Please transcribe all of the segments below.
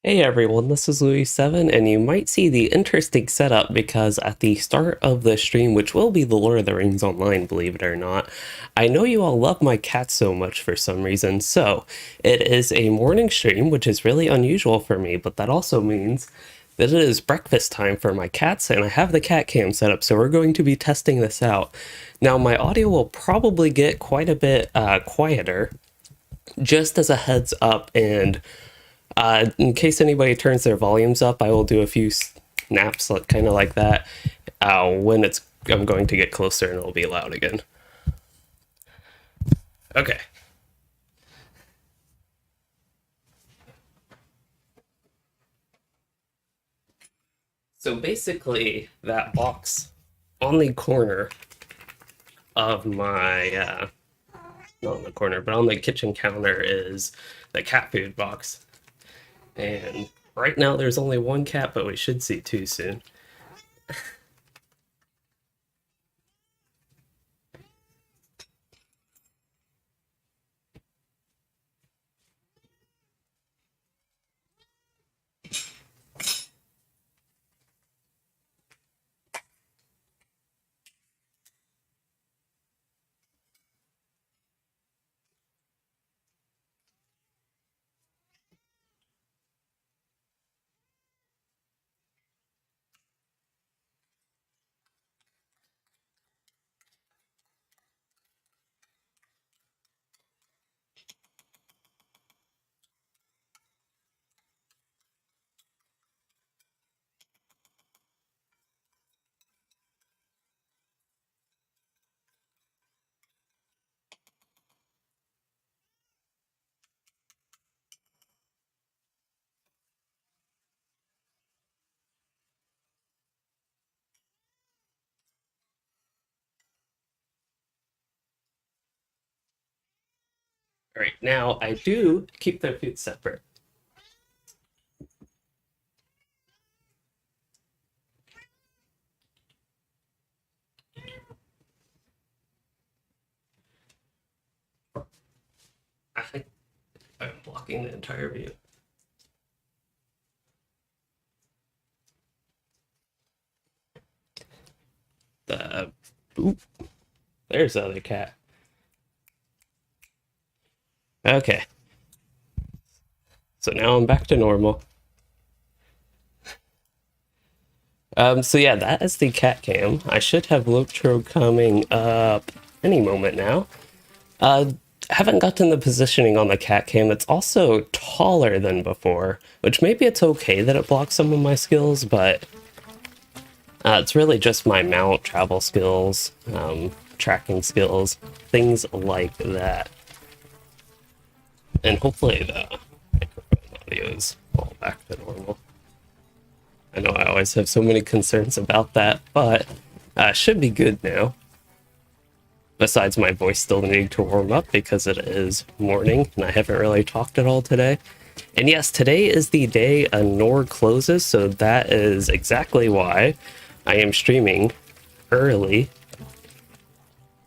Hey everyone, this is Louis7, and you might see the interesting setup because at the start of the stream, which will be the Lord of the Rings Online, believe it or not, I know you all love my cat so much for some reason, so it is a morning stream, which is really unusual for me, but that also means that it is breakfast time for my cats, and I have the cat cam set up, so we're going to be testing this out. Now, my audio will probably get quite a bit quieter, just as a heads up, and in case anybody turns their volumes up, I will do a few snaps, kind of like that, when I'm going to get closer and it'll be loud again. Okay. So basically, that box on the corner of my, not on the corner, but on the kitchen counter is the cat food box. And right now there's only one cat, but we should see two soon. All right, now I do keep their food separate. I think I'm blocking the entire view. Oop, there's the other cat. Okay, so now I'm back to normal. So yeah, that is the cat cam. I should have LOTRO coming up any moment now. Haven't gotten the positioning on the cat cam. It's also taller than before, which maybe it's okay that it blocks some of my skills, but it's really just my mount, travel skills, tracking skills, things like that. And hopefully the microphone audio is all back to normal. I know I always have so many concerns about that, but should be good now. Besides my voice still needing to warm up because it is morning and I haven't really talked at all today. And yes, today is the day Anor closes, so that is exactly why I am streaming early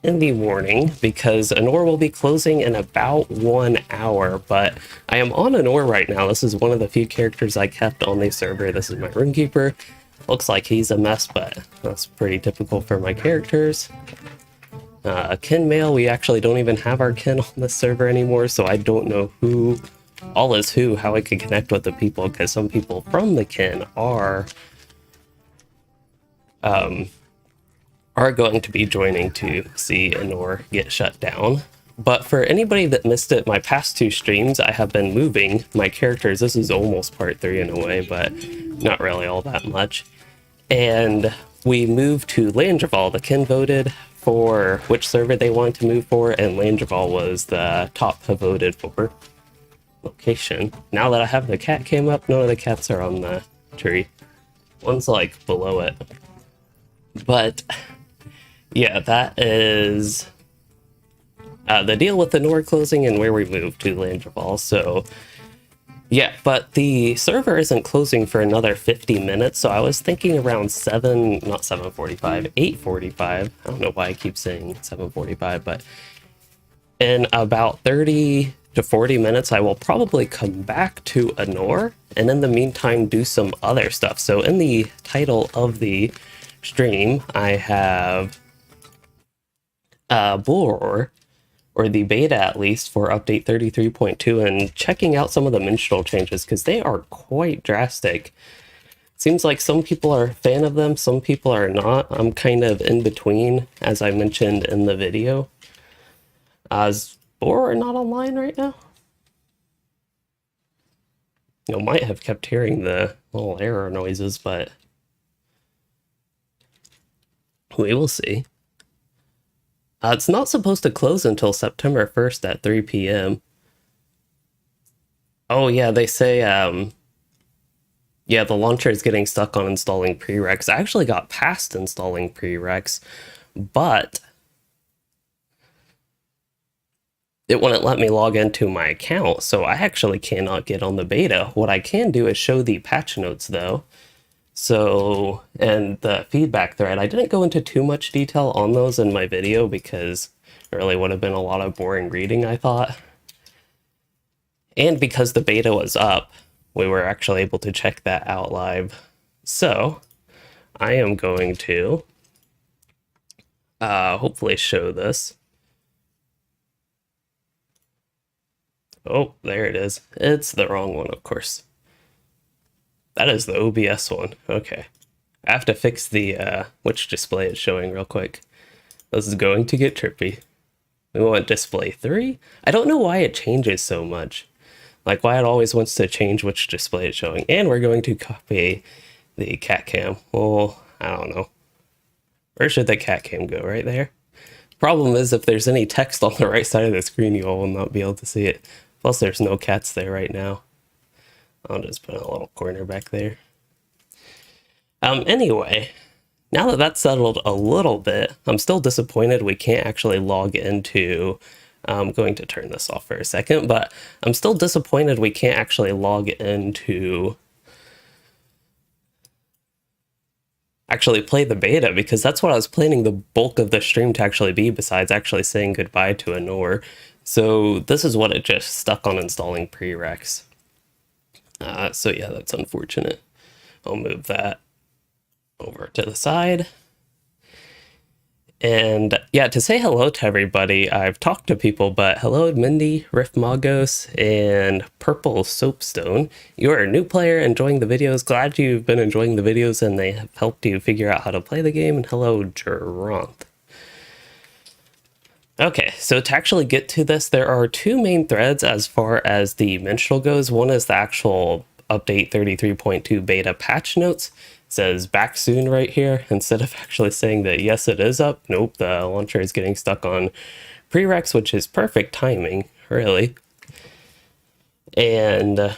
in the morning, because Anor will be closing in about 1 hour, but I am on Anor right now. This is one of the few characters I kept on the server. This is my Runekeeper. Looks like he's a mess, but that's pretty typical for my characters. Kin mail, we actually don't even have our kin on the server anymore, so I don't know who all is who, how I can connect with the people, because some people from the kin are going to be joining to see Anor get shut down. But for anybody that missed it, my past two streams, I have been moving my characters. This is almost part 3 in a way, but not really all that much. And we moved to Landreval. The kin voted for which server they wanted to move for, and Landreval was the top voted for location. Now that I have the cat cam up, none of the cats are on the tree. One's like below it. But yeah, that is the deal with the Anor closing and where we moved to Landreval. So yeah, but the server isn't closing for another 50 minutes, so I was thinking around 8:45. I don't know why I keep saying 7:45, but in about 30 to 40 minutes, I will probably come back to Anor, and in the meantime do some other stuff. So in the title of the stream, I have Bull or the beta at least, for update 33.2, and checking out some of the Minstrel changes, because they are quite drastic. Seems like some people are a fan of them, some people are not. I'm kind of in between, as I mentioned in the video. Is Boar not online right now? You might have kept hearing the little error noises, but we will see. It's not supposed to close until September 1st at 3 p.m. Oh yeah, they say, yeah, the launcher is getting stuck on installing prereqs. I actually got past installing prereqs, but it wouldn't let me log into my account, so I actually cannot get on the beta. What I can do is show the patch notes though. So, and the feedback thread, I didn't go into too much detail on those in my video because it really would have been a lot of boring reading, I thought. And because the beta was up, we were actually able to check that out live. So, I am going to hopefully show this. Oh, there it is. It's the wrong one, of course. That is the OBS one. Okay. I have to fix the which display it's showing real quick. This is going to get trippy. We want display 3. I don't know why it changes so much. Like why it always wants to change which display it's showing. And we're going to copy the cat cam. Well, I don't know. Where should the cat cam go? Right there? Problem is, if there's any text on the right side of the screen, you all will not be able to see it. Plus, there's no cats there right now. I'll just put a little corner back there. Anyway, now that that's settled a little bit, I'm still disappointed we can't actually log into... I'm going to turn this off for a second, but I'm still disappointed we can't actually log into... actually play the beta, because that's what I was planning the bulk of the stream to actually be, besides actually saying goodbye to Anor. So this is what it just stuck on installing prereqs. So yeah, that's unfortunate. I'll move that over to the side. And yeah, to say hello to everybody, I've talked to people, but hello Mindy, Riff Magos, and Purple Soapstone. You are a new player enjoying the videos. Glad you've been enjoying the videos and they have helped you figure out how to play the game. And hello Geronth. Okay, so to actually get to this, there are two main threads as far as the Minstrel goes. One is the actual update 33.2 beta patch notes. It says back soon right here, instead of actually saying that yes, it is up. Nope, the launcher is getting stuck on prereqs, which is perfect timing, really. And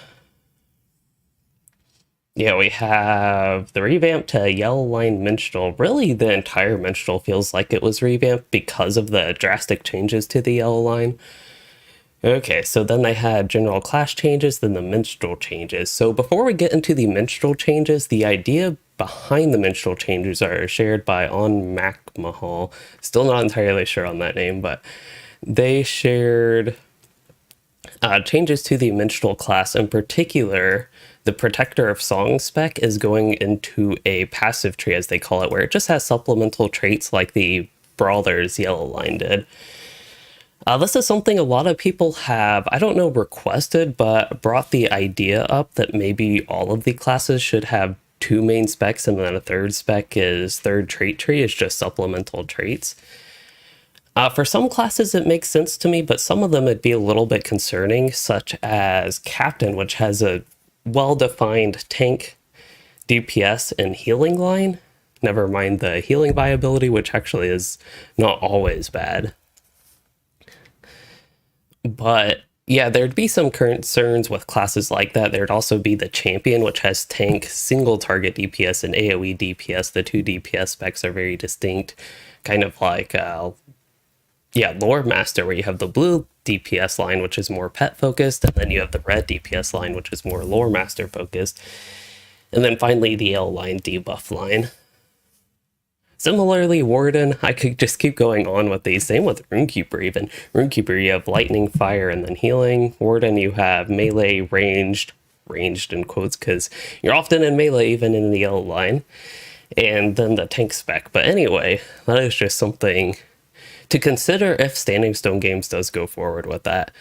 yeah, we have the revamp to Yellow Line Minstrel. Really, the entire Minstrel feels like it was revamped because of the drastic changes to the Yellow Line. Okay, so then they had general class changes, then the Minstrel changes. So before we get into the Minstrel changes, the idea behind the Minstrel changes are shared by On Mac Mahal. Still not entirely sure on that name, but they shared changes to the Minstrel class. In particular, the Protector of Song spec is going into a passive tree, as they call it, where it just has supplemental traits like the Brawler's Yellow Line did. This is something a lot of people have, I don't know, requested, but brought the idea up that maybe all of the classes should have two main specs, and then a third spec is third trait tree is just supplemental traits. For some classes it makes sense to me, but some of them it'd be a little bit concerning, such as Captain, which has a well-defined tank, DPS, and healing line. Never mind the healing viability, which actually is not always bad. But yeah, there'd be some concerns with classes like that. There'd also be the Champion, which has tank, single target DPS, and AoE DPS. The two DPS specs are very distinct, kind of like, yeah, Lore Master, where you have the blue DPS line, which is more pet focused, and then you have the red DPS line, which is more Lore Master focused. And then finally, the L line debuff line. Similarly, Warden, I could just keep going on with these. Same with Runekeeper even. Runekeeper, you have Lightning, Fire, and then Healing. Warden, you have Melee, ranged in quotes, because you're often in melee even in the yellow line. And then the tank spec. But anyway, that is just something to consider if Standing Stone Games does go forward with that.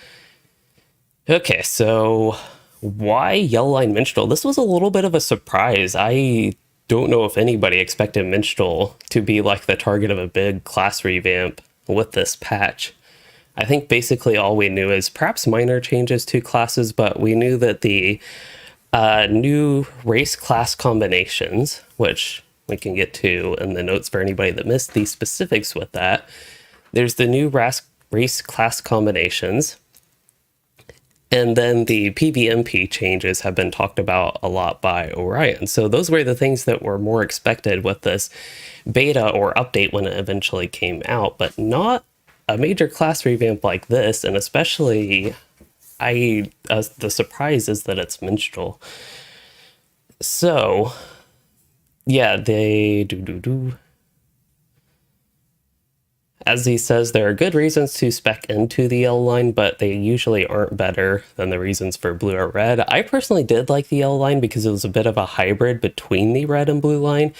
Okay, so why Yellow Line Minstrel? This was a little bit of a surprise. I don't know if anybody expected Minstrel to be like the target of a big class revamp with this patch. I think basically all we knew is perhaps minor changes to classes, but we knew that the new race class combinations, which we can get to in the notes for anybody that missed the specifics with that. There's the new race class combinations. And then the PvMP changes have been talked about a lot by Orion. So those were the things that were more expected with this beta or update when it eventually came out, but not a major class revamp like this. And especially, the surprise is that it's Minstrel. So, yeah, they As he says, there are good reasons to spec into the Yellow Line, but they usually aren't better than the reasons for Blue or Red. I personally did like the Yellow Line because it was a bit of a hybrid between the Red and Blue Line.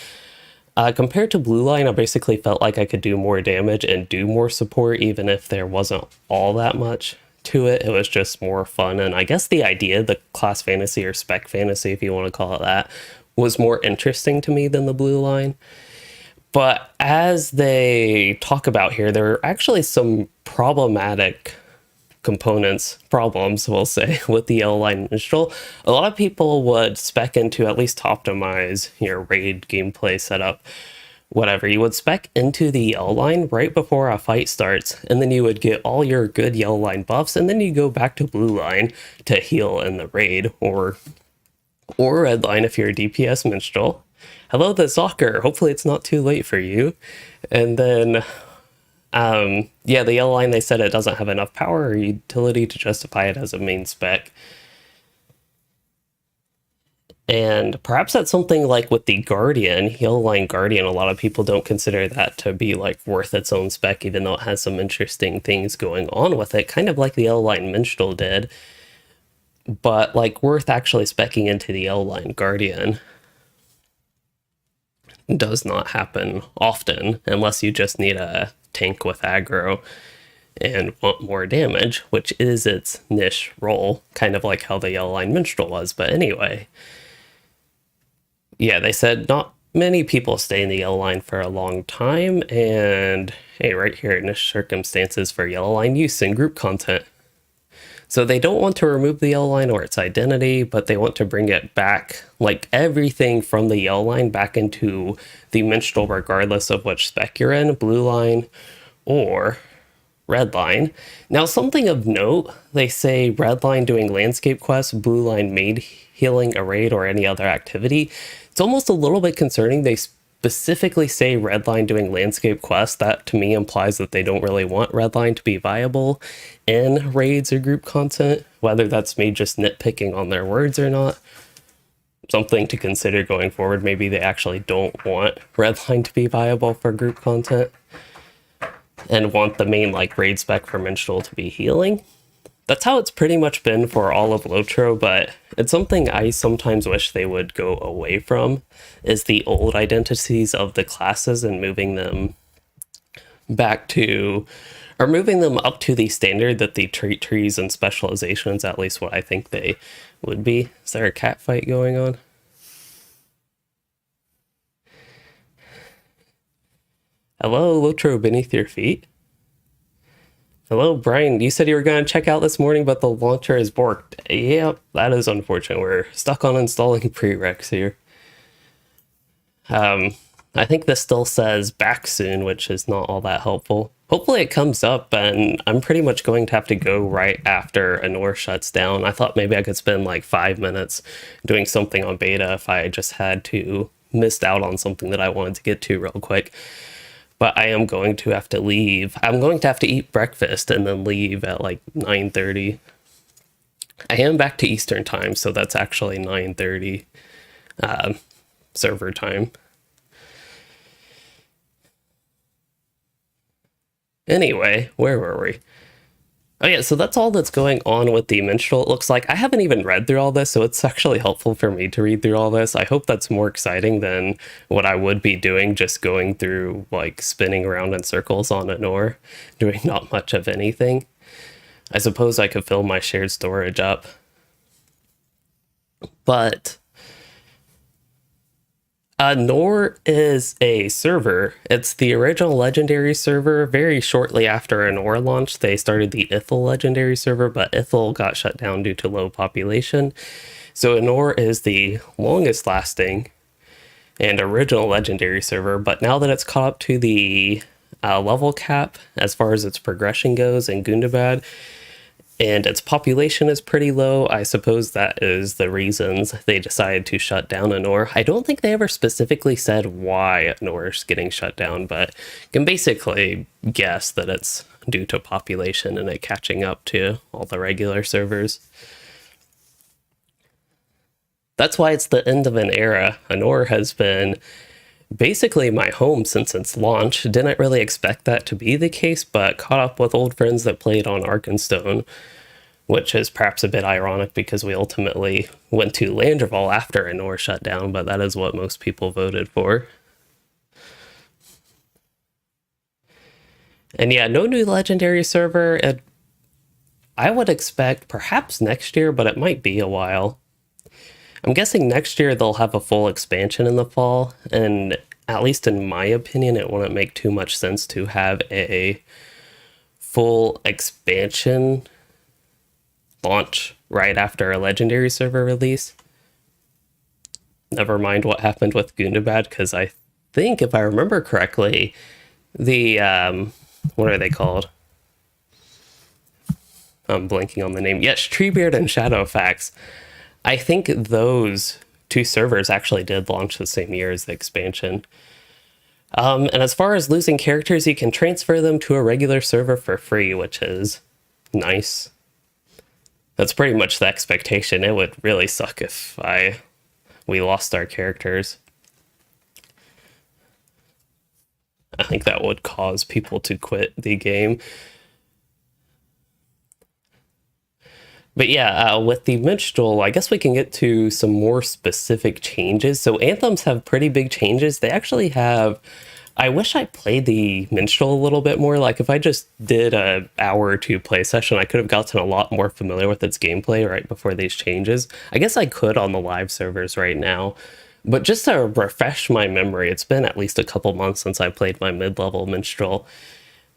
Compared to Blue Line, I basically felt like I could do more damage and do more support, even if there wasn't all that much to it. It was just more fun, and I guess the idea, the class fantasy or spec fantasy, if you want to call it that, was more interesting to me than the Blue Line. But as they talk about here, there are actually some problematic problems, we'll say, with the Yellow Line Minstrel. A lot of people would spec into, at least to optimize your raid gameplay setup, whatever. You would spec into the Yellow Line right before a fight starts, and then you would get all your good Yellow Line buffs, and then you go back to Blue Line to heal in the raid, or Red Line if you're a DPS Minstrel. Hello, the Zocker. Hopefully it's not too late for you. And then, yeah, the Yellow Line, they said it doesn't have enough power or utility to justify it as a main spec. And perhaps that's something like with the Guardian, Yellow Line Guardian, a lot of people don't consider that to be like worth its own spec, even though it has some interesting things going on with it, kind of like the Yellow Line Minstrel did. But like worth actually specking into the Yellow Line Guardian does not happen often unless you just need a tank with aggro and want more damage, which is its niche role, kind of like how the Yellow Line Minstrel was. But anyway, yeah, they said not many people stay in the Yellow Line for a long time, and hey, right here, niche circumstances for Yellow Line use in group content. So they don't want to remove the Yellow Line or its identity, but they want to bring it back, like everything from the Yellow Line back into the Minstrel, regardless of which spec you're in, Blue Line or Red Line. Now, something of note, they say Red Line doing landscape quests, Blue Line maid healing a raid or any other activity. It's almost a little bit concerning. They specifically say Red Line doing landscape quests. That to me implies that they don't really want Red Line to be viable in raids or group content, whether that's me just nitpicking on their words or not. Something to consider going forward. Maybe they actually don't want Red Line to be viable for group content and want the main like raid spec for Minstrel to be healing. That's how it's pretty much been for all of LOTRO, but it's something I sometimes wish they would go away from, is the old identities of the classes and moving them back to, or moving them up to the standard that the trait trees and specializations, at least what I think they would be. Is there a cat fight going on? Hello, LOTRO beneath your feet. Hello, Brian. You said you were going to check out this morning, but the launcher is borked. Yep, that is unfortunate. We're stuck on installing prereqs here. I think this still says back soon, which is not all that helpful. Hopefully it comes up, and I'm pretty much going to have to go right after Anor shuts down. I thought maybe I could spend like 5 minutes doing something on beta if I just had to missed out on something that I wanted to get to real quick. But I am going to have to leave. I'm going to have to eat breakfast and then leave at like 9:30. I am back to Eastern time, so that's actually 9:30 server time. Anyway, where were we? Oh yeah, so that's all that's going on with the Minstrel, it looks like. I haven't even read through all this, so it's actually helpful for me to read through all this. I hope that's more exciting than what I would be doing, just going through, like, spinning around in circles on Anor, doing not much of anything. I suppose I could fill my shared storage up. But Anor is a server. It's the original legendary server. Very shortly after Anor launched, they started the Ithil legendary server, but Ithil got shut down due to low population. So Anor is the longest lasting and original legendary server, but now that it's caught up to the level cap as far as its progression goes in Gundabad, and its population is pretty low, I suppose that is the reasons they decided to shut down Anor. I don't think they ever specifically said why Anor is getting shut down, but you can basically guess that it's due to population and it catching up to all the regular servers. That's why it's the end of an era. Anor has been basically my home since its launch. Didn't really expect that to be the case, but caught up with old friends that played on Arkenstone, which is perhaps a bit ironic because we ultimately went to Landreval after Anor shut down, but that is what most people voted for. And yeah, no new legendary server. I would expect perhaps next year, but it might be a while. I'm guessing next year they'll have a full expansion in the fall, and at least in my opinion, it wouldn't make too much sense to have a full expansion launch right after a legendary server release. Never mind what happened with Gundabad, because I think, if I remember correctly, the, what are they called? I'm blanking on the name. Yes, Treebeard and Shadowfax. I think those two servers actually did launch the same year as the expansion. And as far as losing characters, you can transfer them to a regular server for free, which is nice. That's pretty much the expectation. It would really suck if we lost our characters. I think that would cause people to quit the game. But yeah, with the Minstrel, I guess we can get to some more specific changes. So Anthems have pretty big changes. They actually have... I wish I played the Minstrel a little bit more. Like, if I just did an hour or two play session, I could have gotten a lot more familiar with its gameplay right before these changes. I guess I could on the live servers right now. But just to refresh my memory, it's been at least a couple months since I played my mid-level Minstrel.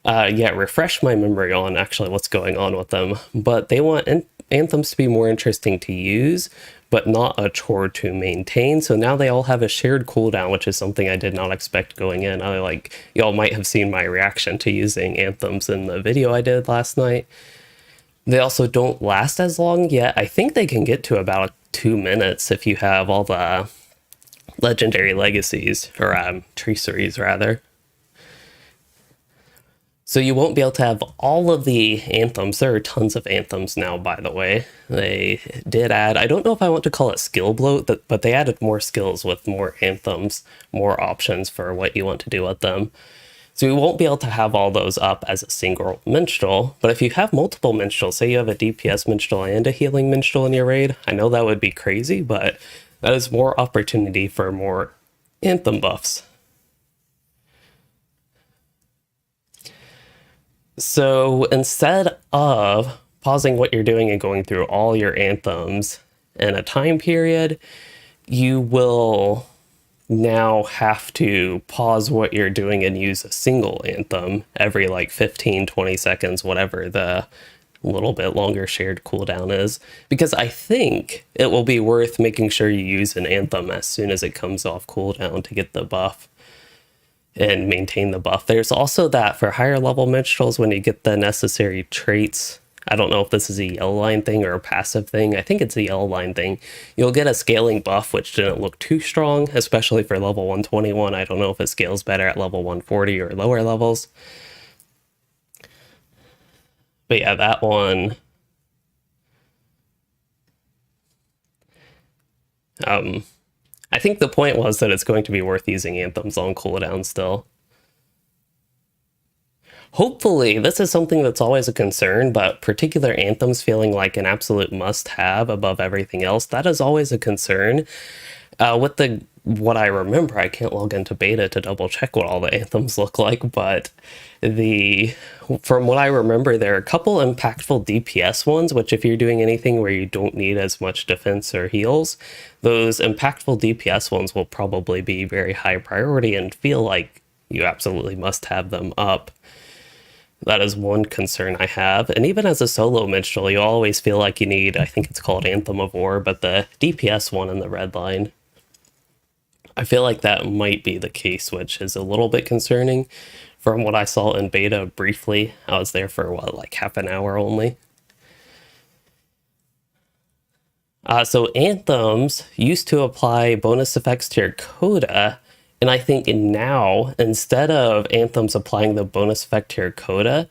Yeah, refresh my memory on actually what's going on with them. But they want Anthems to be more interesting to use, but not a chore to maintain. So now they all have a shared cooldown, which is something I did not expect going in. Y'all might have seen my reaction to using Anthems in the video I did last night. They also don't last as long yet. I think they can get to about 2 minutes if you have all the legendary legacies, or traceries rather. So you won't be able to have all of the anthems. There are tons of anthems now, by the way. They did add, I don't know if I want to call it skill bloat, but they added more skills with more anthems, more options for what you want to do with them. So you won't be able to have all those up as a single minstrel, but if you have multiple minstrels, say you have a DPS minstrel and a healing minstrel in your raid, I know that would be crazy, but that is more opportunity for more anthem buffs. So instead of pausing what you're doing and going through all your anthems in a time period, you will now have to pause what you're doing and use a single anthem every like 15, 20 seconds, whatever the little bit longer shared cooldown is, because I think it will be worth making sure you use an anthem as soon as it comes off cooldown to get the buff and maintain the buff. There's also that for higher level minstrels, when you get the necessary traits, I don't know if this is a yellow line thing or a passive thing. I think it's a yellow line thing. You'll get a scaling buff, which didn't look too strong, especially for level 121. I don't know if it scales better at level 140 or lower levels. But yeah, that one... I think the point was that it's going to be worth using anthems on cooldown still. Hopefully, this is something that's always a concern, but particular anthems feeling like an absolute must-have above everything else, that is always a concern. With what I remember, I can't log into beta to double check what all the anthems look like, but from what I remember, there are a couple impactful DPS ones, which if you're doing anything where you don't need as much defense or heals, those impactful DPS ones will probably be very high priority and feel like you absolutely must have them up. That is one concern I have. And even as a solo minstrel, you always feel like you need, I think it's called Anthem of War, but the DPS one in the red line. I feel like that might be the case, which is a little bit concerning. From what I saw in beta briefly, I was there for what, like half an hour only. So anthems used to apply bonus effects to your Coda, and I think now, instead of anthems applying the bonus effect to your Coda,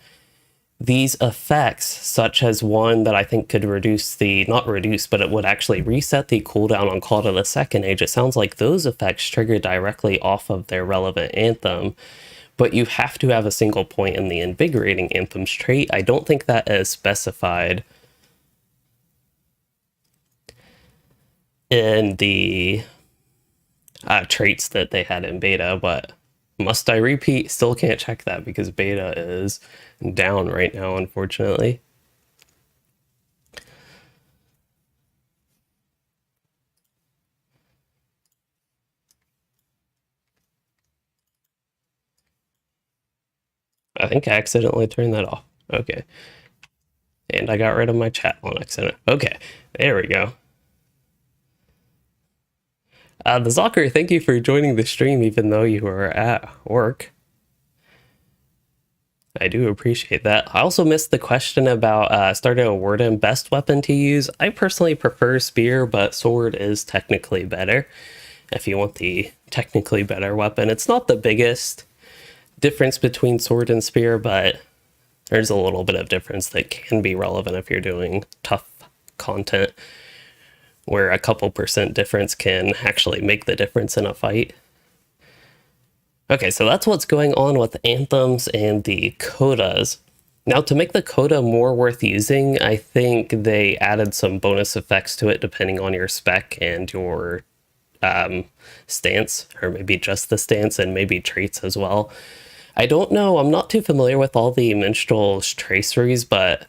these effects, such as one that I think could reduce the, not reduce, but it would actually reset the cooldown on Call to the Second Age. It sounds like those effects trigger directly off of their relevant anthem, but you have to have a single point in the Invigorating Anthems trait. I don't think that is specified in the traits that they had in beta, but must I repeat? Still can't check that because beta is down right now, unfortunately. I think I accidentally turned that off. Okay. And I got rid of my chat on accident. Okay, there we go. The Zocker, thank you for joining the stream even though you were at work. I do appreciate that. I also missed the question about starting a Warden best weapon to use. I personally prefer Spear, but Sword is technically better if you want the technically better weapon. It's not the biggest difference between Sword and Spear, but there's a little bit of difference that can be relevant if you're doing tough content, where a couple % difference can actually make the difference in a fight. Okay, so that's what's going on with anthems and the codas. Now, to make the coda more worth using, I think they added some bonus effects to it depending on your spec and your stance, or maybe just the stance and maybe traits as well. I don't know, I'm not too familiar with all the Minstrel's traceries, but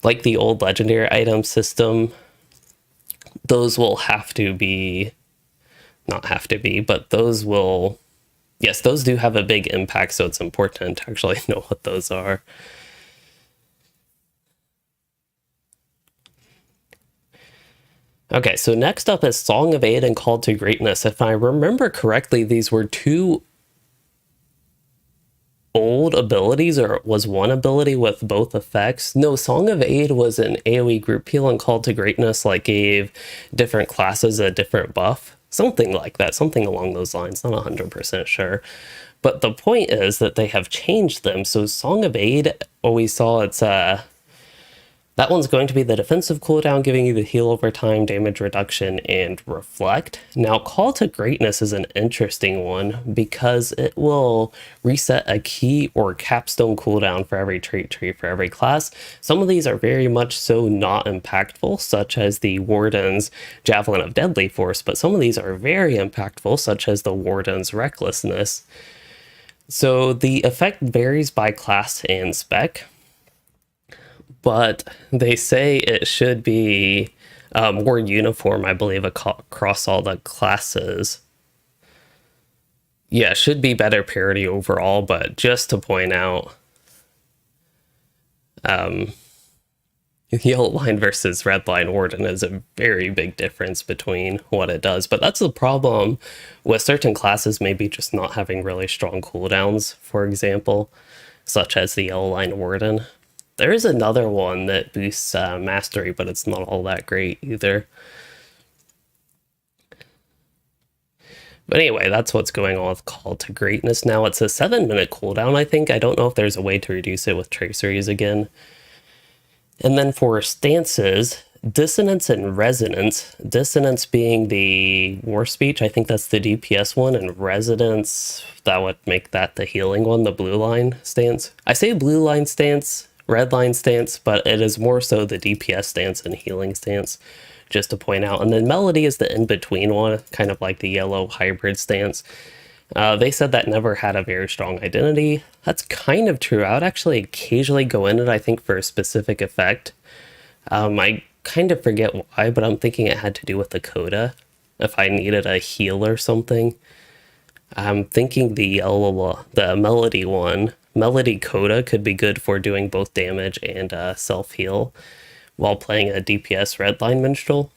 like the old legendary item system, those will have to be, not have to be, but those will, yes, those do have a big impact, so it's important to actually know what those are. Okay, so next up is Song of Aid and Call to Greatness. If I remember correctly, these were two old abilities, or it was one ability with both effects. No, Song of Aid was an AoE group heal, and Call to Greatness like gave different classes a different buff. Something like that, something along those lines, not 100% sure. But the point is that they have changed them. So Song of Aid, what we saw, it's that one's going to be the defensive cooldown, giving you the heal over time, damage reduction, and reflect. Now, Call to Greatness is an interesting one because it will reset a key or capstone cooldown for every trait tree for every class. Some of these are very much so not impactful, such as the Warden's Javelin of Deadly Force, but some of these are very impactful, such as the Warden's Recklessness. So the effect varies by class and spec, but they say it should be more uniform, I believe, across all the classes. Yeah, it should be better parity overall, but just to point out, yellow line versus red line Warden is a very big difference between what it does. But that's the problem with certain classes maybe just not having really strong cooldowns, for example, such as the yellow line Warden. There is another one that boosts mastery, but it's not all that great either. But anyway, that's what's going on with Call to Greatness now. It's a 7-minute cooldown, I think. I don't know if there's a way to reduce it with traceries again. And then for stances, dissonance and resonance. Dissonance being the war speech, I think that's the DPS one, and resonance, that would make that the healing one, the blue line stance. I say blue line stance, red line stance, but it is more so the DPS stance and healing stance, just to point out. And then melody is the in-between one, kind of like the yellow hybrid stance. They said that never had a very strong identity. That's kind of true. I would actually occasionally go in it, I think, for a specific effect. I kind of forget why, but I'm thinking it had to do with the Coda. If I needed a heal or something. I'm thinking the melody one, melody Coda, could be good for doing both damage and self-heal while playing a DPS redline minstrel.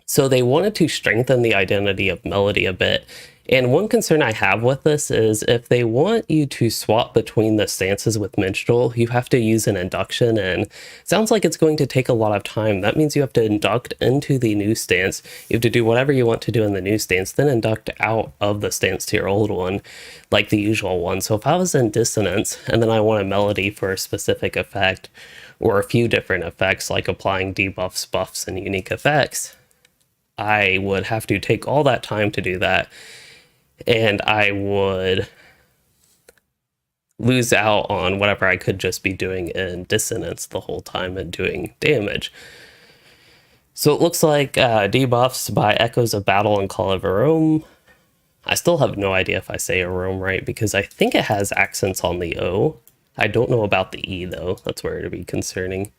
So they wanted to strengthen the identity of melody a bit. And one concern I have with this is if they want you to swap between the stances with Minstrel, you have to use an induction, and it sounds like it's going to take a lot of time. That means you have to induct into the new stance. You have to do whatever you want to do in the new stance, then induct out of the stance to your old one, like the usual one. So if I was in Dissonance, and then I want a melody for a specific effect, or a few different effects, like applying debuffs, buffs, and unique effects, I would have to take all that time to do that. And I would lose out on whatever I could just be doing in Dissonance the whole time and doing damage. So it looks like debuffs by Echoes of Battle and Call of Arome. I still have no idea if I say Arome right, because I think it has accents on the O. I don't know about the E, though. That's where it'd be concerning.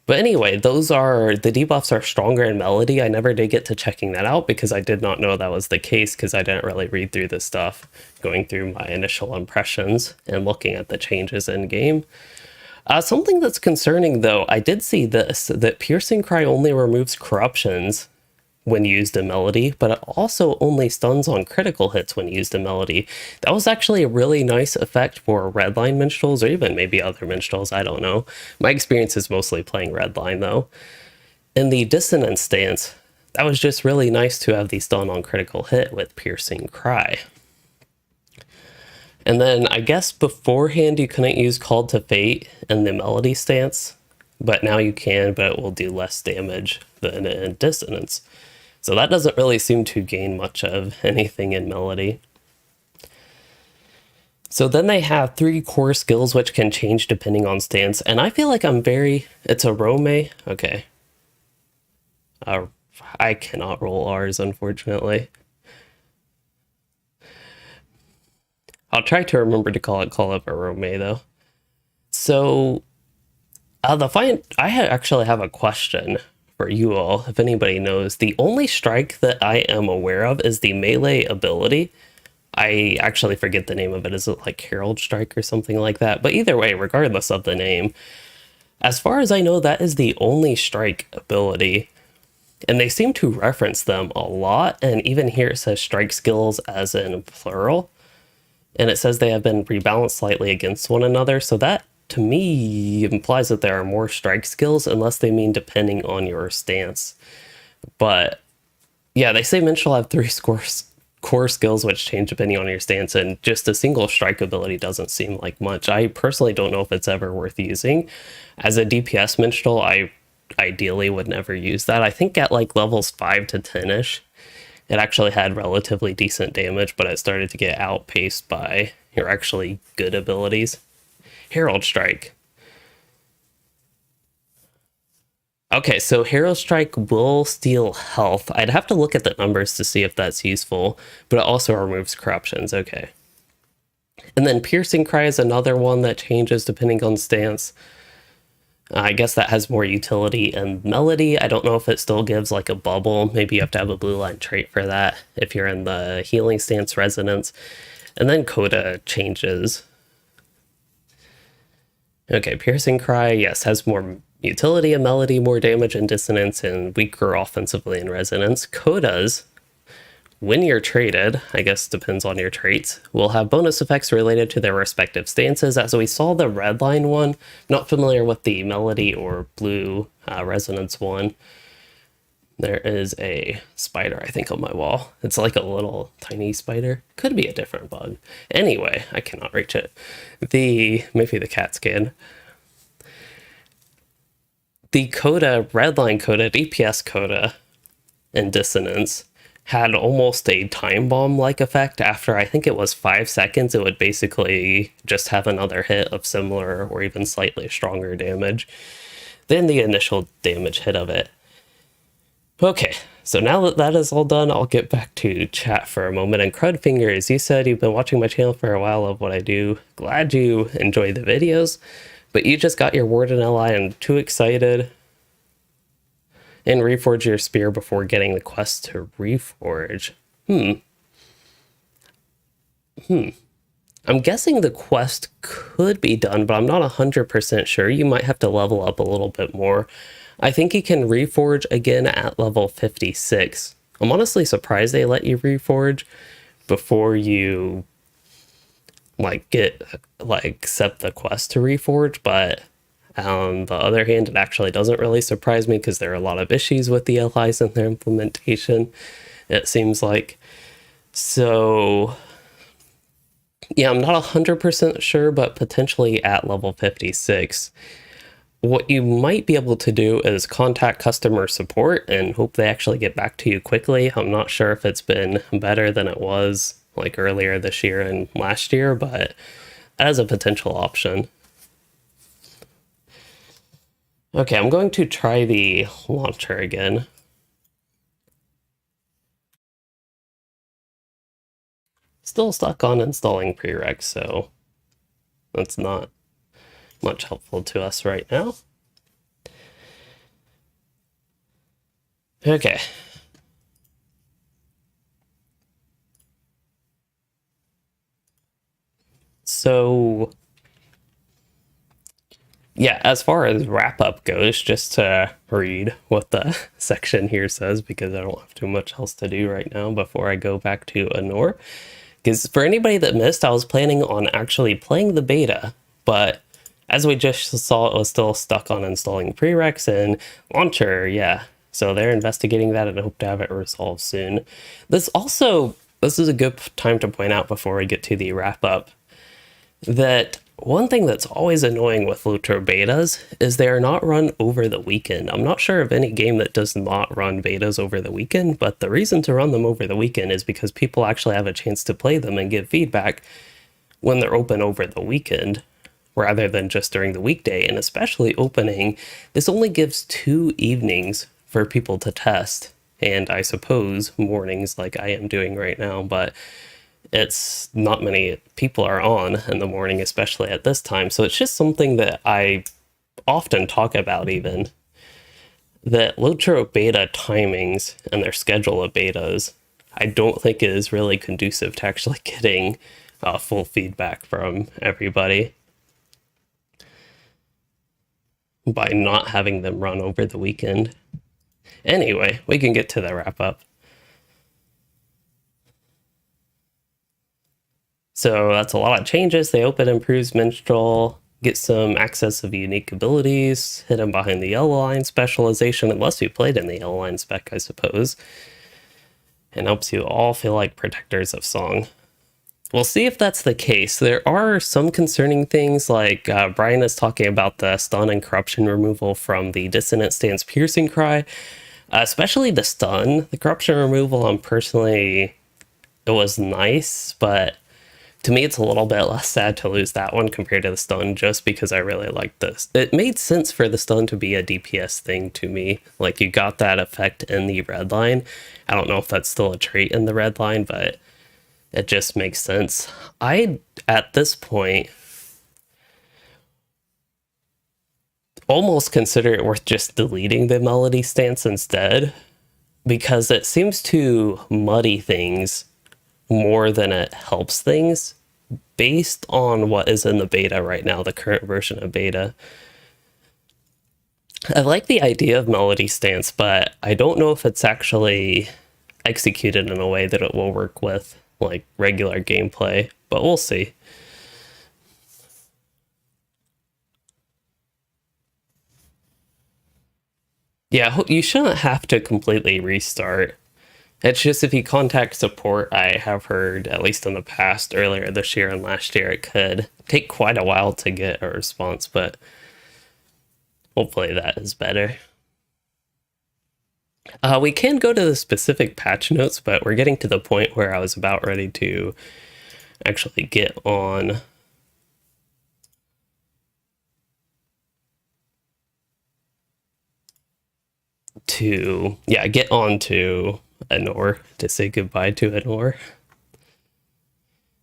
But anyway, those are, the debuffs are stronger in melody. I never did get to checking that out because I did not know that was the case, because I didn't really read through this stuff, going through my initial impressions and looking at the changes in game. Something that's concerning, though, I did see this, that Piercing Cry only removes corruptions when used in melody, but it also only stuns on critical hits when used in melody. That was actually a really nice effect for redline minstrels, or even maybe other minstrels, I don't know. My experience is mostly playing redline, though. In the Dissonance stance, that was just really nice to have the stun on critical hit with Piercing Cry. And then I guess beforehand you couldn't use Called to Fate in the melody stance, but now you can, but it will do less damage than in Dissonance. So that doesn't really seem to gain much of anything in melody. So then they have 3 core skills which can change depending on stance, and I feel like it's a Rome, okay. I cannot roll R's, unfortunately. I'll try to remember to call it a Rome, though. So, I actually have a question for you all, if anybody knows. The only strike that I am aware of is the melee ability. I actually forget the name of it. Is it like Herald Strike or something like that? But either way, regardless of the name, as far as I know, that is the only strike ability. And they seem to reference them a lot. And even here it says strike skills as in plural. And it says they have been rebalanced slightly against one another. So that, to me, implies that there are more strike skills, unless they mean depending on your stance. But yeah, they say Minstrel have 3 core skills which change depending on your stance, and just a single strike ability doesn't seem like much. I personally don't know if it's ever worth using. As a DPS Minstrel, I ideally would never use that. I think at like levels 5 to 10-ish, it actually had relatively decent damage, but it started to get outpaced by your actually good abilities. Herald Strike. Okay, so Herald Strike will steal health. I'd have to look at the numbers to see if that's useful, but it also removes corruptions. Okay. And then Piercing Cry is another one that changes depending on stance. I guess that has more utility in melody. I don't know if it still gives like a bubble. Maybe you have to have a blue line trait for that if you're in the healing stance resonance. And then Coda changes. Okay, Piercing Cry, yes, has more utility in melody, more damage in Dissonance, and weaker offensively in resonance. Codas, when you're traded, I guess depends on your traits, will have bonus effects related to their respective stances. As we saw the redline one, not familiar with the melody or blue resonance one. There is a spider, I think, on my wall. It's like a little tiny spider. Could be a different bug. Anyway, I cannot reach it. Maybe the cat scan. the Coda, redline Coda, DPS Coda, and Dissonance had almost a time bomb like effect. After I think it was 5 seconds, it would basically just have another hit of similar or even slightly stronger damage than the initial damage hit of it. Okay, so now that that is all done, I'll get back to chat for a moment. And Crudfingers, you said you've been watching my channel for a while, of what I do. Glad you enjoy the videos, but you just got your Warden LI and too excited. And reforge your spear before getting the quest to reforge. I'm guessing the quest could be done, but I'm not 100% sure. You might have to level up a little bit more. I think you can reforge again at level 56. I'm honestly surprised they let you reforge before you accept the quest to reforge, but on the other hand, it actually doesn't really surprise me because there are a lot of issues with the LIs and their implementation, it seems like. So yeah, I'm not 100% sure, but potentially at level 56. What you might be able to do is contact customer support and hope they actually get back to you quickly. I'm not sure if it's been better than it was like earlier this year and last year, but as a potential option. Okay, I'm going to try the launcher again. Still stuck on installing prereqs, so that's not much helpful to us right now. Okay. So yeah, as far as wrap up goes, just to read what the section here says, because I don't have too much else to do right now before I go back to Anor. Because for anybody that missed, I was planning on actually playing the beta, but as we just saw, it was still stuck on installing prereqs and launcher, yeah. So they're investigating that and hope to have it resolved soon. This is a good time to point out before we get to the wrap up, that one thing that's always annoying with LOTRO betas is they are not run over the weekend. I'm not sure of any game that does not run betas over the weekend, but the reason to run them over the weekend is because people actually have a chance to play them and give feedback when they're open over the weekend, rather than just during the weekday. And especially opening, this only gives 2 evenings for people to test, and I suppose mornings like I am doing right now, but it's not many people are on in the morning, especially at this time. So it's just something that I often talk about, even that LOTRO beta timings and their schedule of betas, I don't think is really conducive to actually getting full feedback from everybody by not having them run over the weekend. Anyway, we can get to the wrap up. So that's a lot of changes. They open improves Minstrel, get some access of unique abilities, hidden behind the yellow line specialization, unless you played in the yellow line spec, I suppose, and helps you all feel like protectors of song. We'll see if that's the case. There are some concerning things, like Brian is talking about the stun and corruption removal from the Dissonant Stance Piercing Cry, especially the stun. The corruption removal, it was nice, but to me, it's a little bit less sad to lose that one compared to the stun, just because I really liked this. It made sense for the stun to be a DPS thing to me. Like, you got that effect in the red line. I don't know if that's still a trait in the red line, but it just makes sense. I, at this point, almost consider it worth just deleting the melody stance instead, because it seems to muddy things more than it helps things based on what is in the beta right now, the current version of beta. I like the idea of melody stance, but I don't know if it's actually executed in a way that it will work with like regular gameplay, but we'll see. Yeah, you shouldn't have to completely restart. It's just if you contact support, I have heard, at least in the past, earlier this year and last year, it could take quite a while to get a response, but Hopefully that is better. We can go to the specific patch notes, but we're getting to the point where I was about ready to actually get on to, yeah, get on to Anor, to say goodbye to Anor.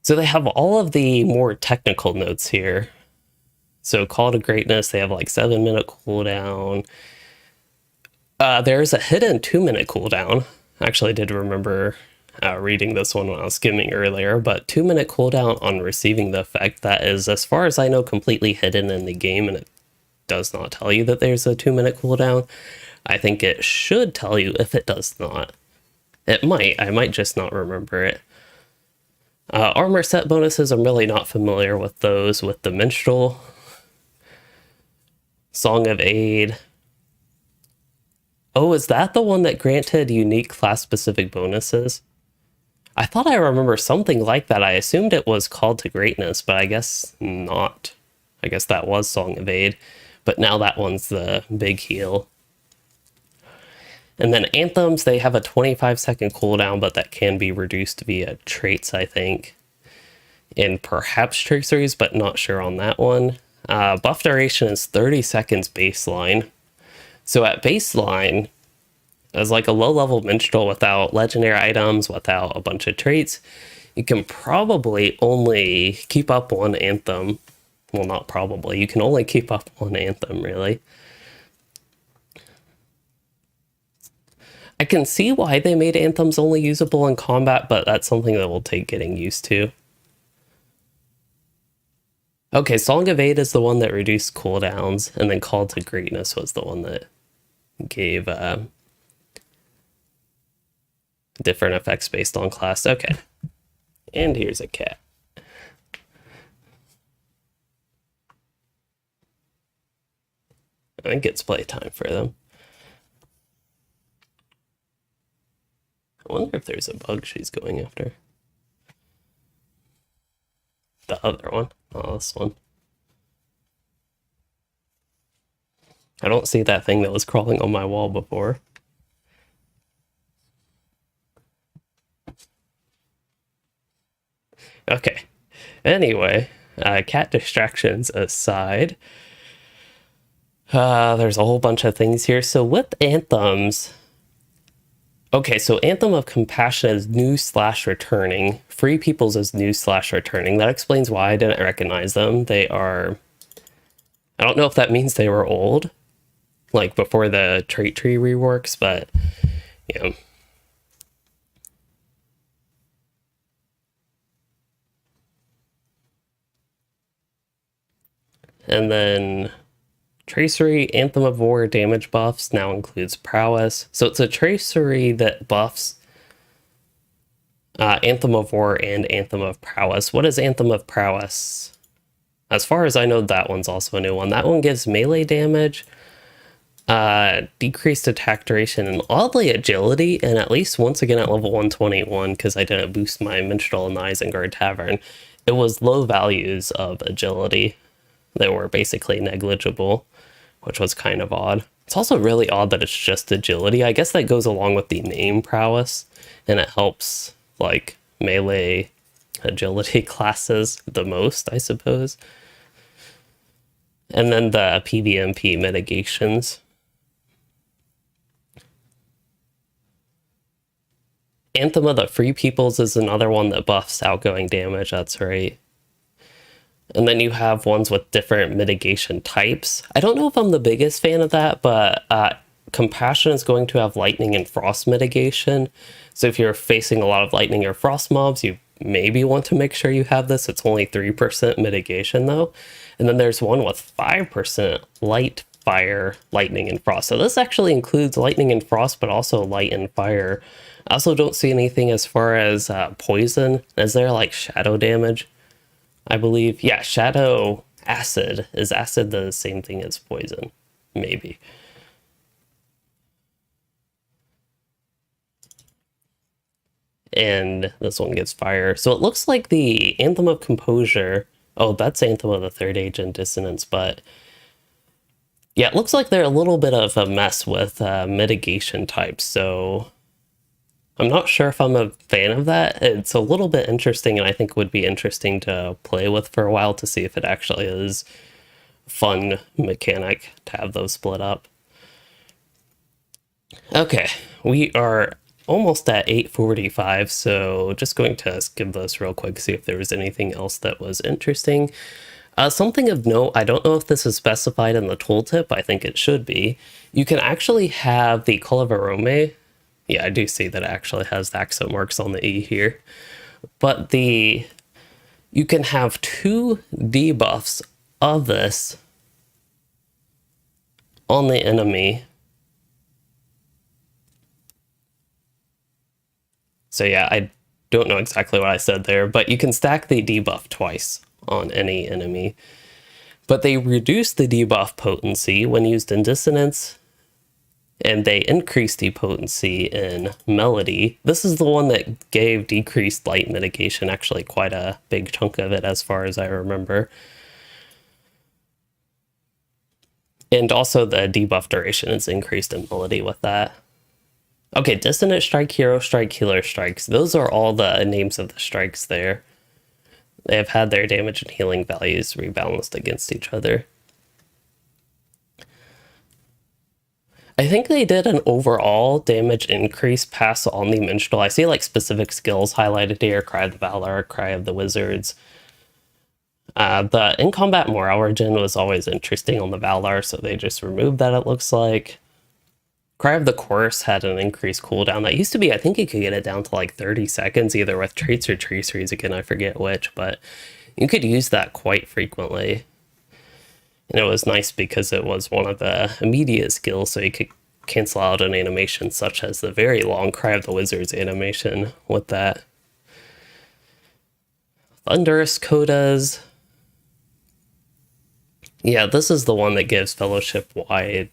So they have all of the more technical notes here. So Call to Greatness, they have like 7-minute cooldown. There's a hidden 2-minute cooldown. Actually, I did remember reading this one when I was skimming earlier, but 2-minute cooldown on receiving the effect that is, as far as I know, completely hidden in the game, and it does not tell you that there's a 2-minute cooldown. I think it should tell you if it does not. It might. I might just not remember it. Armor set bonuses, I'm really not familiar with those with the Minstrel. Song of Aid. Oh, is that the one that granted unique class-specific bonuses? I thought I remember something like that. I assumed it was Called to Greatness, but I guess not. I guess that was Song of Aid, but now that one's the big heal. And then Anthems, they have a 25-second cooldown, but that can be reduced via traits, I think. And perhaps traceries, but not sure on that one. Buff duration is 30 seconds baseline. So at baseline, as like a low-level minstrel without legendary items, without a bunch of traits, you can probably only keep up one Anthem. Well, not probably. You can only keep up one Anthem, really. I can see why they made Anthems only usable in combat, but that's something that will take getting used to. Okay, Song of Aid is the one that reduced cooldowns, and then Call to Greatness was the one that gave different effects based on class. Okay. And here's a cat. I think it's playtime for them. I wonder if there's a bug she's going after. The other one. Oh, this one. I don't see that thing that was crawling on my wall before. Okay. Anyway, cat distractions aside, there's a whole bunch of things here. So with Anthems, okay, so Anthem of Compassion is new/returning. Free Peoples is new/returning. That explains why I didn't recognize them. They are, I don't know if that means they were old, like before the trait tree reworks, but yeah. And then Tracery, Anthem of War damage buffs now includes Prowess. So it's a Tracery that buffs Anthem of War and Anthem of Prowess. What is Anthem of Prowess? As far as I know, that one's also a new one. That one gives melee damage, decreased attack duration, and oddly agility, and at least once again at level 121, because I didn't boost my Minstrel in the Isengard Tavern, it was low values of agility that were basically negligible, which was kind of odd. It's also really odd that it's just agility. I guess that goes along with the name Prowess, and it helps like melee agility classes the most, I suppose. And then the PvMP mitigations. Anthem of the Free Peoples is another one that buffs outgoing damage, that's right. And then you have ones with different mitigation types. I don't know if I'm the biggest fan of that, but Compassion is going to have lightning and frost mitigation. So if you're facing a lot of lightning or frost mobs, you maybe want to make sure you have this. It's only 3% mitigation though. And then there's one with 5% light, fire, lightning, and frost. So this actually includes lightning and frost, but also light and fire. I also don't see anything as far as poison. Is there like shadow damage? I believe, yeah, shadow acid. Is acid the same thing as poison? Maybe. And this one gets fire. So it looks like the Anthem of Composure, oh, that's Anthem of the Third Age and Dissonance, but Yeah, it looks like they're a little bit of a mess with mitigation types, so I'm not sure if I'm a fan of that. It's a little bit interesting, and I think would be interesting to play with for a while to see if it actually is a fun mechanic to have those split up. Okay, we are almost at 8:45, so just going to skip this real quick, see if there was anything else that was interesting. Something of note, I don't know if this is specified in the tooltip, I think it should be. You can actually have the Colavarome. Yeah, I do see that it actually has the accent marks on the E here. But you can have 2 debuffs of this on the enemy. So yeah, I don't know exactly what I said there, but you can stack the debuff twice on any enemy. But they reduce the debuff potency when used in dissonance, and they increase the potency in melody. This is the one that gave decreased light mitigation, actually quite a big chunk of it as far as I remember. And also the debuff duration is increased in melody with that. Okay, Dissonant Strike, Hero Strike, Healer Strikes. Those are all the names of the strikes there. They have had their damage and healing values rebalanced against each other. I think they did an overall damage increase pass on the Minstrel. I see like specific skills highlighted here: Cry of the Valor, Cry of the Wizards. The in-combat morale regen was always interesting on the Valor, so they just removed that, it looks like. Cry of the Chorus had an increased cooldown. That used to be, I think you could get it down to like 30 seconds, either with traits or traceries, again, I forget which, but you could use that quite frequently. And it was nice because it was one of the immediate skills, so you could cancel out an animation such as the very long Cry of the Wizards animation with that. Thunderous Codas. Yeah, this is the one that gives fellowship-wide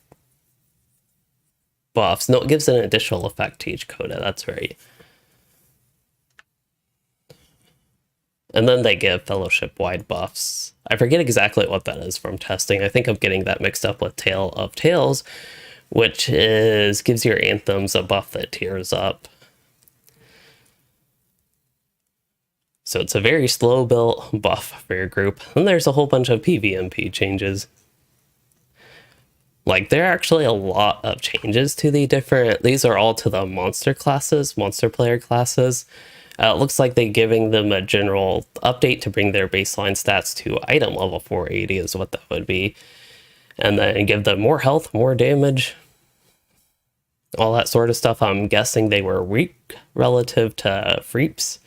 buffs. No, it gives an additional effect to each Coda, that's right. And then they give fellowship-wide buffs. I forget exactly what that is from testing. I think I'm getting that mixed up with Tale of Tales, which gives your anthems a buff that tears up. So it's a very slow built buff for your group. And there's a whole bunch of PvMP changes. Like, there are actually a lot of changes to the different... These are all to the monster classes, monster player classes. It looks like they're giving them a general update to bring their baseline stats to item level 480 is what that would be. And then give them more health, more damage, all that sort of stuff. I'm guessing they were weak relative to Freeps.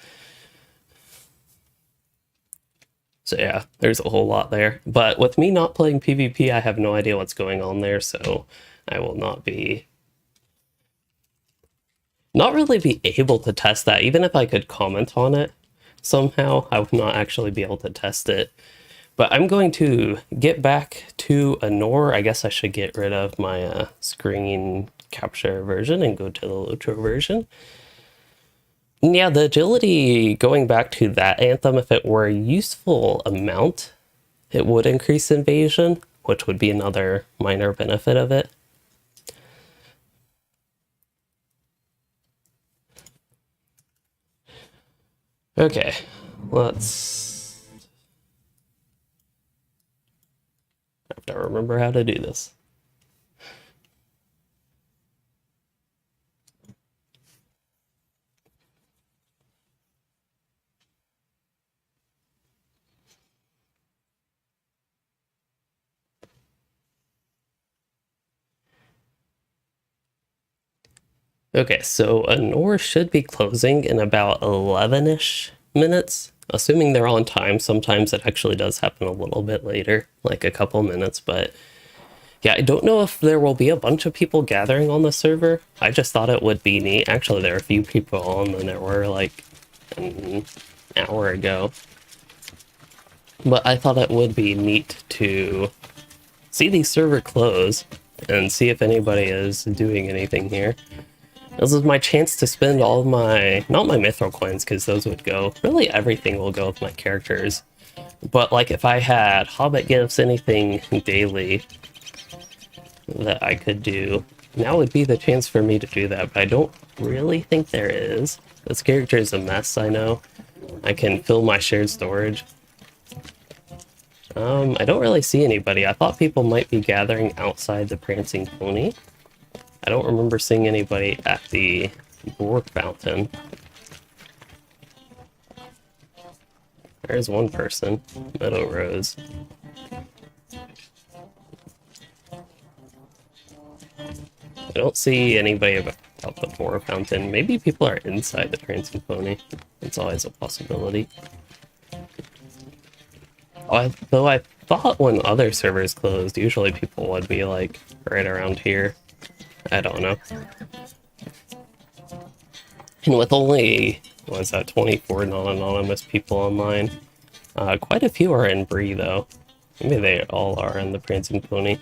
So yeah, there's a whole lot there. But with me not playing PvP, I have no idea what's going on there, so I will not really be able to test that. Even if I could comment on it somehow, I would not actually be able to test it. But I'm going to get back to Anor. I guess I should get rid of my screen capture version and go to the LOTRO version. And yeah, the agility, going back to that Anthem, if it were a useful amount, it would increase invasion, which would be another minor benefit of it. Okay, let's... I have to remember how to do this. Okay, so Anor should be closing in about 11-ish minutes, assuming they're on time. Sometimes it actually does happen a little bit later, like a couple minutes, but yeah, I don't know if there will be a bunch of people gathering on the server. I just thought it would be neat. Actually, there are a few people on than there were like an hour ago. But I thought it would be neat to see the server close and see if anybody is doing anything here. This is my chance to spend all of my, not my mithril coins, because those would go, really everything will go with my characters. But like if I had Hobbit gifts, anything daily, that I could do, now would be the chance for me to do that, but I don't really think there is. This character is a mess, I know. I can fill my shared storage. I don't really see anybody. I thought people might be gathering outside the Prancing Pony. I don't remember seeing anybody at the board fountain. There's one person, Meadow Rose. I don't see anybody about the board fountain. Maybe people are inside the Prancing Pony. It's always a possibility. Though I thought when other servers closed, usually people would be like right around here. I don't know. And with only, what is that, 24 non-anonymous people online, quite a few are in Bree though. Maybe they all are in the Prancing Pony.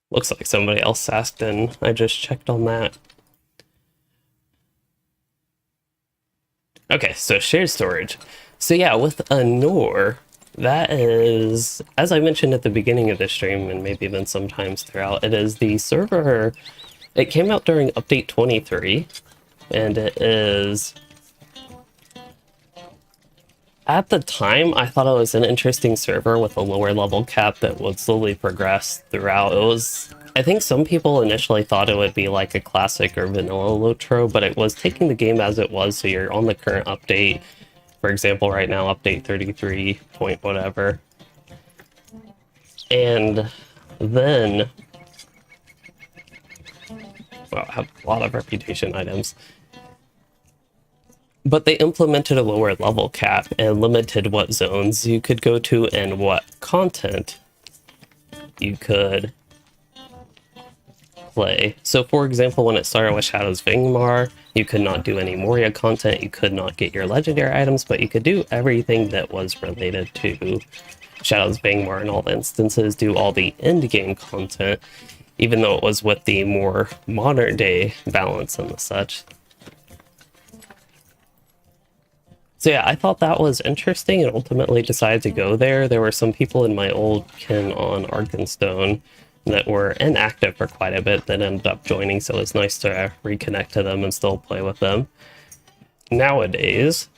Looks like somebody else asked and I just checked on that. Okay, so shared storage. So yeah, with Anor, that is, as I mentioned at the beginning of the stream, and maybe even sometimes throughout, it is the server, it came out during update 23, and it is, at the time, I thought it was an interesting server with a lower level cap that would slowly progress throughout. It was, I think some people initially thought it would be like a classic or vanilla LOTRO, but it was taking the game as it was, so you're on the current update. For example, right now, update 33 point whatever. And then, well, I have a lot of reputation items. But they implemented a lower level cap and limited what zones you could go to and what content you could play. So for example, when it started with Shadows Vingmar, you could not do any Moria content, you could not get your legendary items, but you could do everything that was related to Shadows Vingmar in all instances, do all the end game content, even though it was with the more modern day balance and the such. So yeah, I thought that was interesting and ultimately decided to go there. There were some people in my old kin on Arkenstone that were inactive for quite a bit that ended up joining, so it's nice to reconnect to them and still play with them nowadays.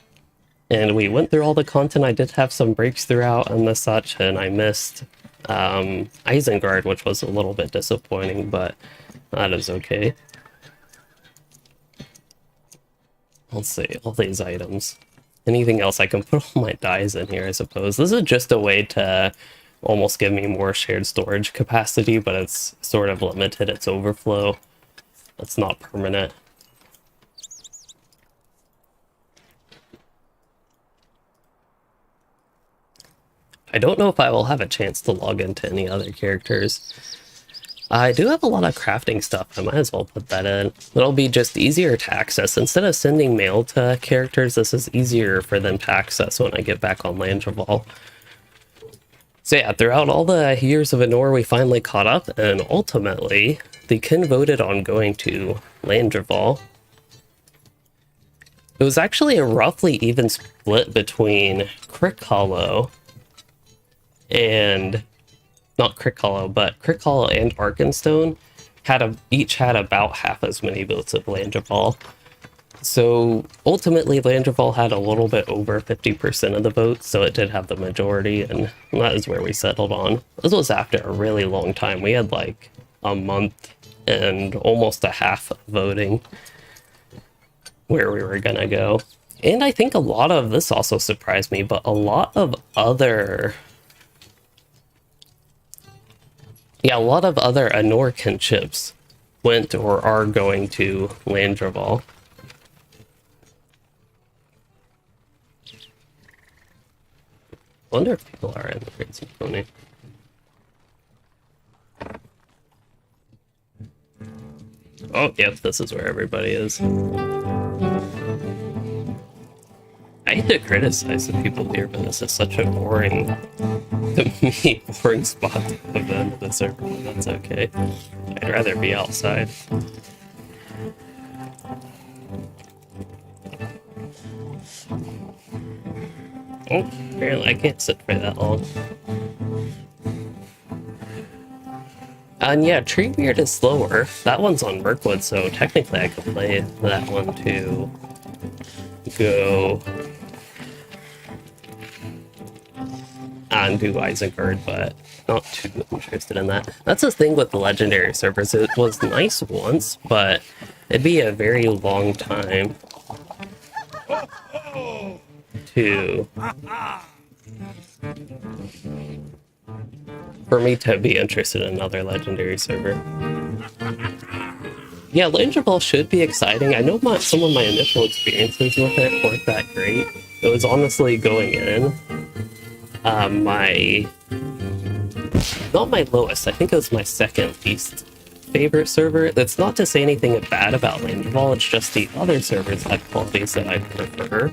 And we went through all the content. I did have some breaks throughout and the such, and I missed Isengard, which was a little bit disappointing, but that is okay. Let's see, all these items. Anything else? I can put all my dyes in here, I suppose. This is just a way to almost give me more shared storage capacity, but it's sort of limited. It's overflow. It's not permanent. I don't know if I will have a chance to log into any other characters. I do have a lot of crafting stuff. I might as well put that in. It'll be just easier to access. Instead of sending mail to characters, this is easier for them to access when I get back on Landreval. So yeah, throughout all the years of Anor, we finally caught up, and ultimately, the kin voted on going to Landreval. It was actually a roughly even split between Crick Hollow and... not Crick Hollow, but Crick Hollow and Arkenstone each had about half as many votes of Landreval. So ultimately, Landreval had a little bit over 50% of the votes, so it did have the majority, and that is where we settled on. This was after a really long time. We had like a month and almost a half of voting where we were gonna go. And I think a lot of this also surprised me, but a lot of other... yeah, a lot of other Anor kinships went or are going to Landreval. I wonder if people are in the Prancing Pony. Oh, yep, this is where everybody is. I hate to criticize the people here, but this is such a boring, to me, boring spot to have the end of the server, but that's okay. I'd rather be outside. Oh, apparently I can't sit for that long. And yeah, Treebeard is slower. That one's on Mirkwood, so technically I could play that one to go and do Isengard, but not too interested in that. That's the thing with the legendary servers. It was nice once, but it'd be a very long time for me to be interested in another legendary server. Yeah, Langer Ball should be exciting. I know some of my initial experiences with it weren't that great. It was honestly going in. Not my lowest, I think it was my second least favorite server. That's not to say anything bad about Langer Ball, it's just the other servers had qualities that I prefer.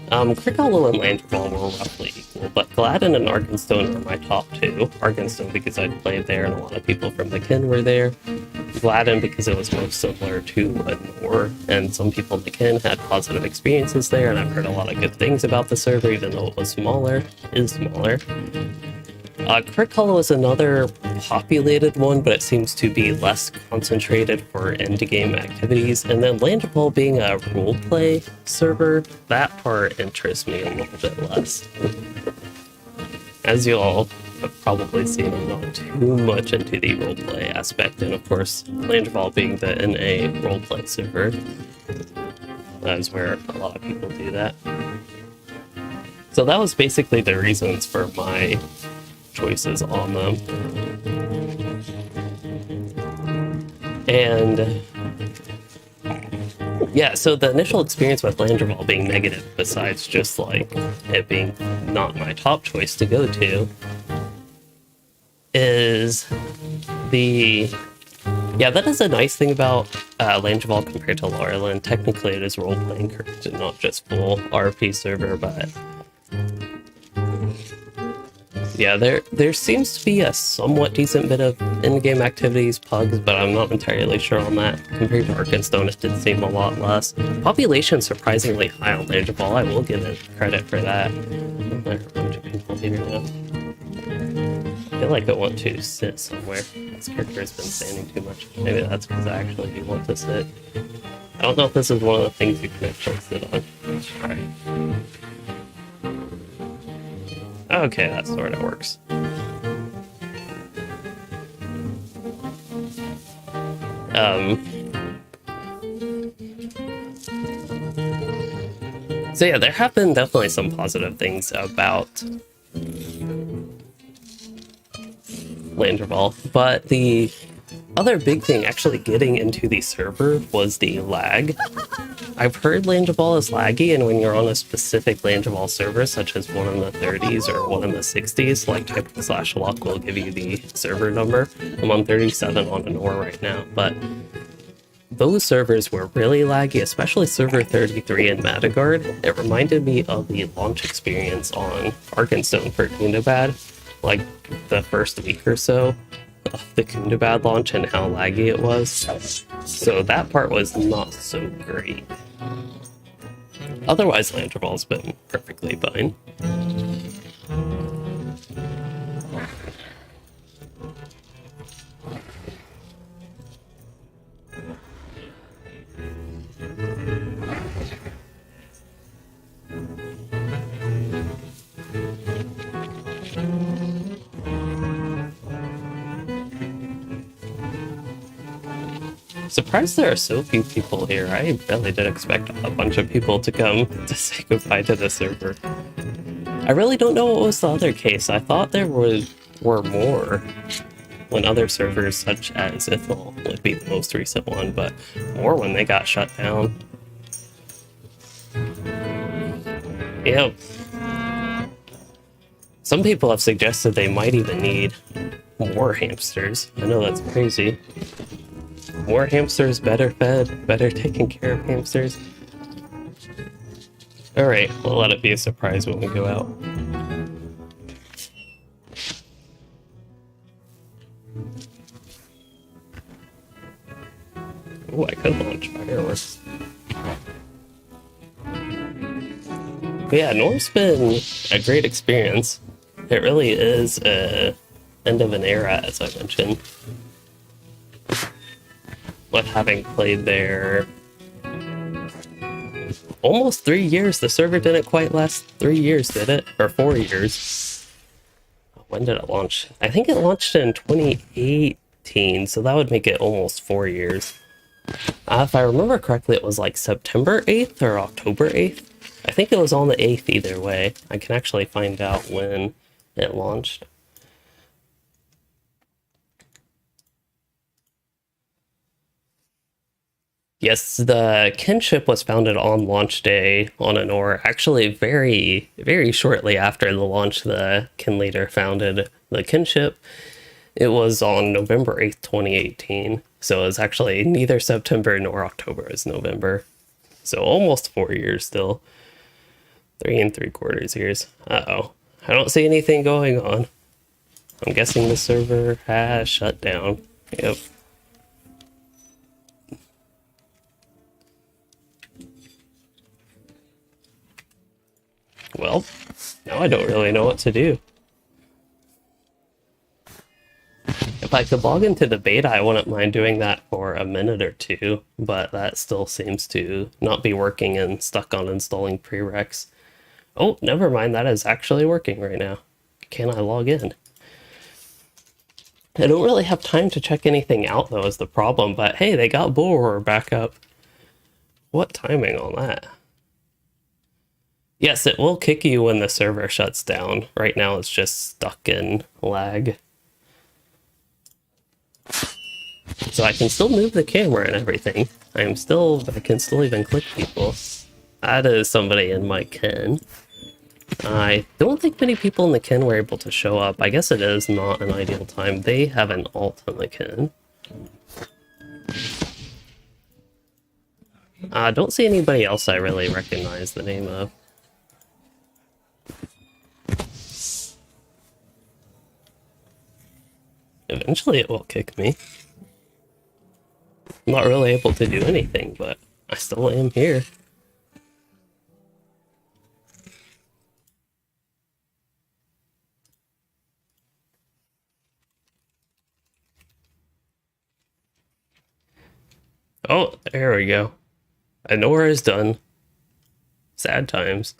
Crickhollow and Langer Ball were roughly equal, but Gladden and Arkenstone were my top two. Arkenstone because I'd played there and a lot of people from the kin were there. Gladden because it was most similar to Anor, and some people in the kin had positive experiences there, and I've heard a lot of good things about the server, even though it was smaller. Crickhollow is another populated one, but it seems to be less concentrated for end-game activities. And then Langer Ball being a roleplay server, that part interests me a little bit less. As you all have probably seen, I'm not too much into the roleplay aspect, and of course, Langer Ball being the NA roleplay server, that's where a lot of people do that. So that was basically the reasons for my choices on them. And yeah, so the initial experience with Langer Ball being negative, besides just like it being not my top choice to go to, is that is a nice thing about Langer Ball compared to Lorelyn. Technically it is role-playing correct and not just full RP server, but yeah, there seems to be a somewhat decent bit of in-game activities, pugs, but I'm not entirely sure on that. Compared to Arkenstone, it did seem a lot less. Population surprisingly high on Langer Ball, I will give it credit for that. There are a bunch of people here now. I feel like I want to sit somewhere. This character has been standing too much. Maybe that's because I actually do want to sit. I don't know if this is one of the things you can actually sit on. Let's try. Okay, that sort of works. So yeah, there have been definitely some positive things about Langer Ball, but the other big thing actually getting into the server was the lag. I've heard Langer Ball is laggy, and when you're on a specific Langer Ball server, such as one in the 30s or one in the 60s, like type/luck will give you the server number. I'm on 37 on Anor right now, but those servers were really laggy, especially server 33 in Madagard. It reminded me of the launch experience on Arkenstone for Gundabad, like the first week or so of the Gundabad launch and how laggy it was. So that part was not so great. Otherwise, Langer Ball's been perfectly fine. Surprised there are so few people here. I really did expect a bunch of people to come to say goodbye to the server. I really don't know what was the other case. I thought there were more when other servers such as Ithel would be the most recent one, but more when they got shut down. Yep. Some people have suggested they might even need more hamsters. I know that's crazy. More hamsters, better fed, better taken care of hamsters. Alright, we'll let it be a surprise when we go out. Oh, I could launch fireworks. But yeah, Nor's been a great experience. It really is a end of an era, as I mentioned. With having played there almost 3 years. The server didn't quite last 3 years, did it? Or 4 years. When did it launch? I think it launched in 2018, so that would make it almost 4 years. If I remember correctly, it was like September 8th or October 8th. I think it was on the 8th either way. I can actually find out when it launched. Yes, the kinship was founded on launch day on Anor. Actually, very, very shortly after the launch, the kin leader founded the kinship. It was on November 8th, 2018. So it was actually neither September nor October, it was November. So almost 4 years still. 3 3/4 years. Uh-oh. I don't see anything going on. I'm guessing the server has shut down. Yep. Well, now I don't really know what to do. If I could log into the beta, I wouldn't mind doing that for a minute or two, but that still seems to not be working and stuck on installing prereqs. Oh, never mind, that is actually working right now. Can I log in? I don't really have time to check anything out, though, is the problem, but hey, they got Bull Roar back up. What timing on that? Yes, it will kick you when the server shuts down. Right now it's just stuck in lag. So I can still move the camera and everything. I can still even click people. That is somebody in my kin. I don't think many people in the kin were able to show up. I guess it is not an ideal time. They have an alt in the kin. I don't see anybody else I really recognize the name of. Eventually it will kick me. I'm not really able to do anything, but I still am here. Oh, there we go. Anor is done. Sad times.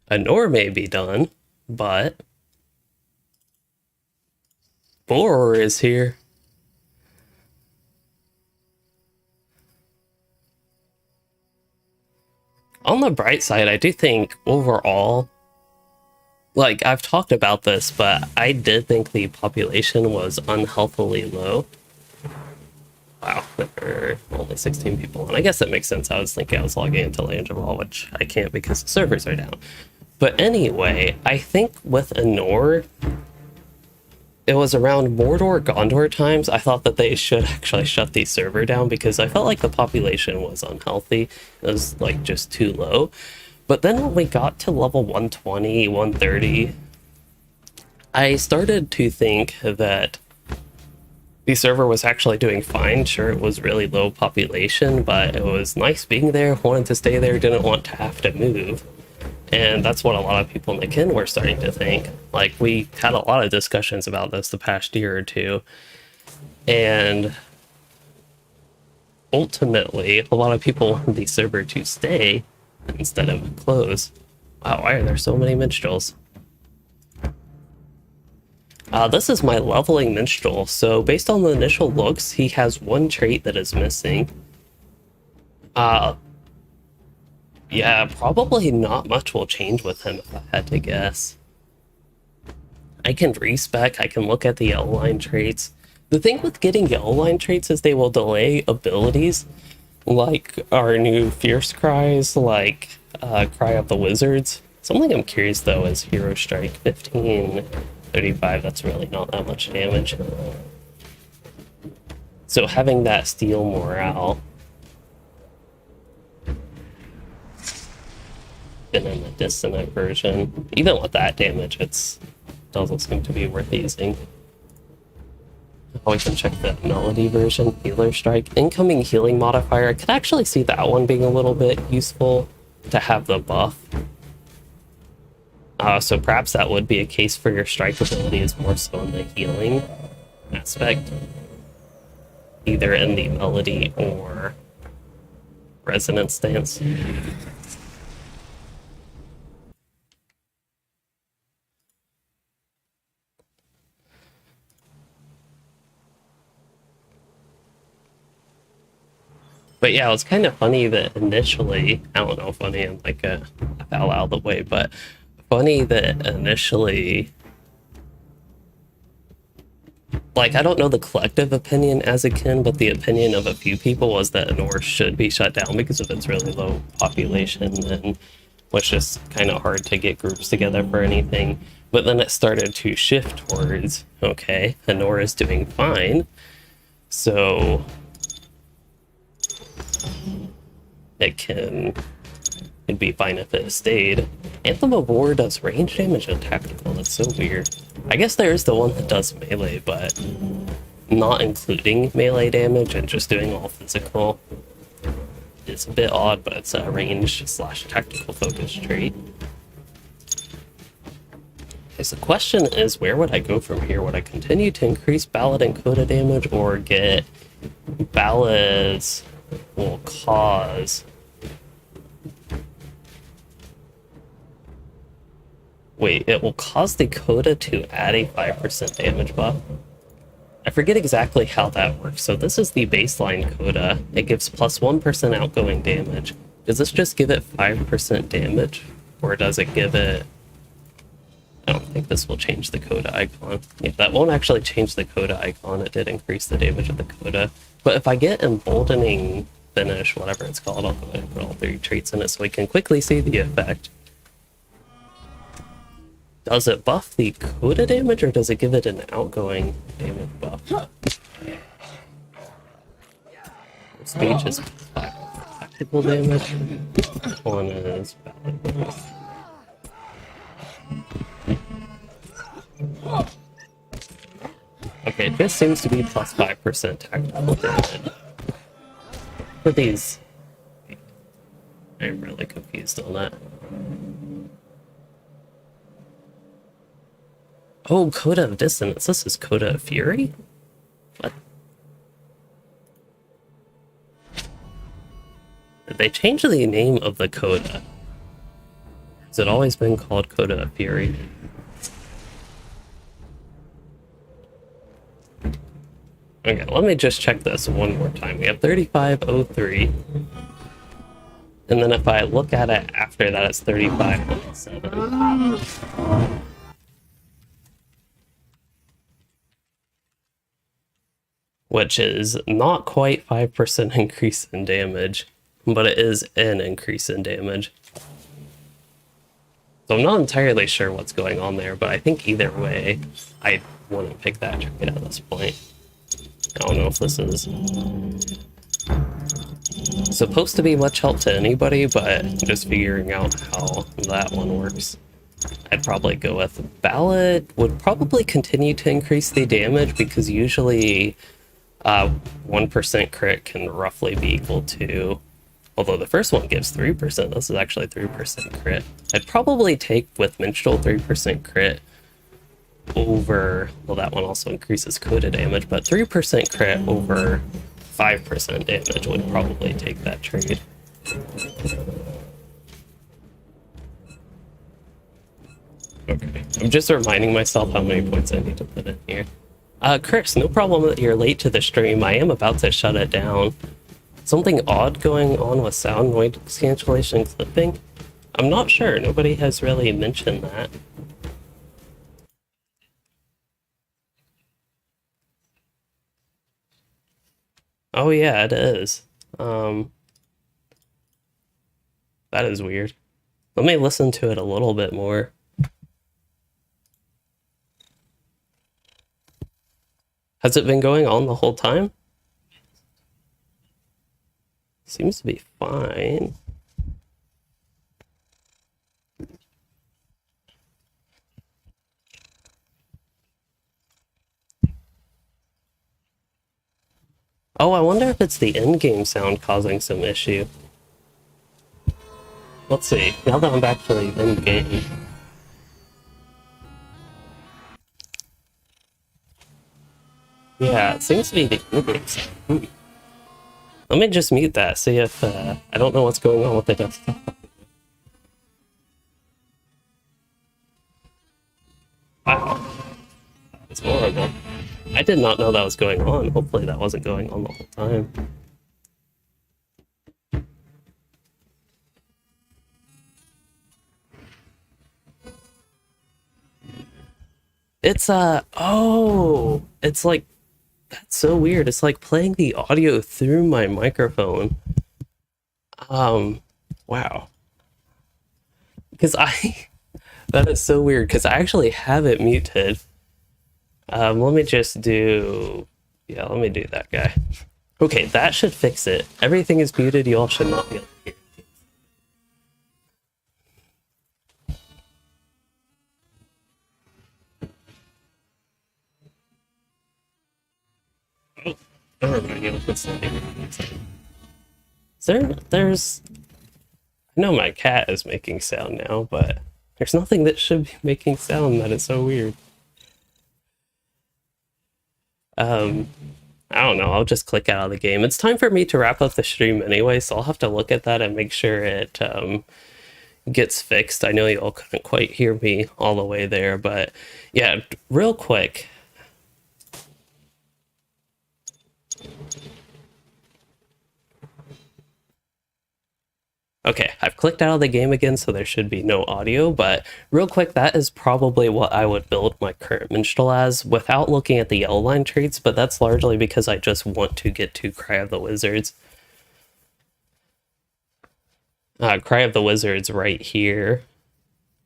Anor may be done, but Bull Roar is here. On the bright side, I do think overall, like, I've talked about this, but I did think the population was unhealthily low. Wow, there are only 16 people, and I guess that makes sense. I was thinking I was logging into Langevall, which I can't because the servers are down. But anyway, I think with Anor, it was around Mordor Gondor times. I thought that they should actually shut the server down because I felt like the population was unhealthy. It was like just too low. But then when we got to level 120, 130, I started to think that the server was actually doing fine. Sure, it was really low population, but it was nice being there, wanted to stay there, didn't want to have to move. And that's what a lot of people in the kin were starting to think. Like, we had a lot of discussions about this the past year or two. And ultimately, a lot of people wanted the server to stay instead of close. Wow, why are there so many minstrels? This is my leveling minstrel. So based on the initial looks, he has one trait that is missing. Yeah, probably not much will change with him if I had to guess. I can respec, I can look at the yellow line traits. The thing with getting yellow line traits is they will delay abilities, like our new Fierce Cries, like Cry of the Wizards. Something I'm curious though is Hero Strike 1535, that's really not that much damage. So having that steal morale been in the dissonant version. Even with that damage, it doesn't seem to be worth using. Oh, we can check the melody version, healer strike. Incoming healing modifier. I could actually see that one being a little bit useful to have the buff. So perhaps that would be a case for your strike ability is more so in the healing aspect. Either in the melody or resonance stance. But yeah, it was kind of funny that initially, I don't know, funny in like a foul out of the way, but funny that initially, like, I don't know the collective opinion as a kin, but the opinion of a few people was that Anor should be shut down because of its really low population and was just kind of hard to get groups together for anything. But then it started to shift towards, okay, Anor is doing fine, so it'd be fine if it stayed. Anthem of War does range damage and tactical. That's so weird. I guess there's the one that does melee, but not including melee damage and just doing all physical. It's a bit odd, but it's a range / tactical focus trait. Okay, so the question is, where would I go from here? Would I continue to increase ballad and Coda damage, or get ballads will cause... Wait, it will cause the Coda to add a 5% damage buff? I forget exactly how that works. So this is the baseline Coda. It gives plus 1% outgoing damage. Does this just give it 5% damage? Or does it give it... I don't think this will change the Coda icon. Yeah, that won't actually change the Coda icon. It did increase the damage of the Coda. But if I get emboldening finish, whatever it's called, I'll go ahead and put all 3 traits in it so we can quickly see the effect. Does it buff the Coda damage, or does it give it an outgoing damage buff? Speech is tactical damage. One is ballad damage. Okay, this seems to be plus 5% tactical damage. For these, I'm really confused on that. Oh, Coda of Dissonance. This is Coda of Fury? What? Did they change the name of the Coda? Has it always been called Coda of Fury? Okay, let me just check this one more time. We have 3503. And then if I look at it after that, it's 3507. Which is not quite 5% increase in damage, but it is an increase in damage. So I'm not entirely sure what's going on there, but I think either way, I wouldn't pick that trait at this point. I don't know if this is supposed to be much help to anybody, but just figuring out how that one works. I'd probably go with Ballad. Would probably continue to increase the damage because usually 1% crit can roughly be equal to, although the first one gives 3%, this is actually 3% crit. I'd probably take with Minstrel 3% crit over, well, that one also increases Coda damage, but 3% crit over 5% damage would probably take that trade. Okay, I'm just reminding myself how many points I need to put in here. Chris, no problem that you're late to the stream. I am about to shut it down. Something odd going on with sound noise cancellation and clipping? I'm not sure. Nobody has really mentioned that. Oh yeah, it is. That is weird. Let me listen to it a little bit more. Has it been going on the whole time? Seems to be fine. Oh, I wonder if it's the in-game sound causing some issue. Let's see. Now that I'm actually in-game. Yeah, it seems to be the in-game sound. Let me just mute that, see if, I don't know what's going on with the desktop. Wow. That's horrible. I did not know that was going on. Hopefully that wasn't going on the whole time. It's, oh! It's like, that's so weird. It's like playing the audio through my microphone. Wow. Because that is so weird, because I actually have it muted. Let me just do... Yeah, let me do that guy. Okay, that should fix it. Everything is muted, you all should not be able to hear. Oh, never mind, you'll put something there's... I know my cat is making sound now, but there's nothing that should be making sound. That is so weird. I don't know, I'll just click out of the game. It's time for me to wrap up the stream anyway, so I'll have to look at that and make sure it gets fixed. I know you all couldn't quite hear me all the way there, but yeah, real quick. Okay, I've clicked out of the game again, so there should be no audio, but real quick, that is probably what I would build my current Minstrel as without looking at the yellow line traits, but that's largely because I just want to get to Cry of the Wizards. Cry of the Wizards right here.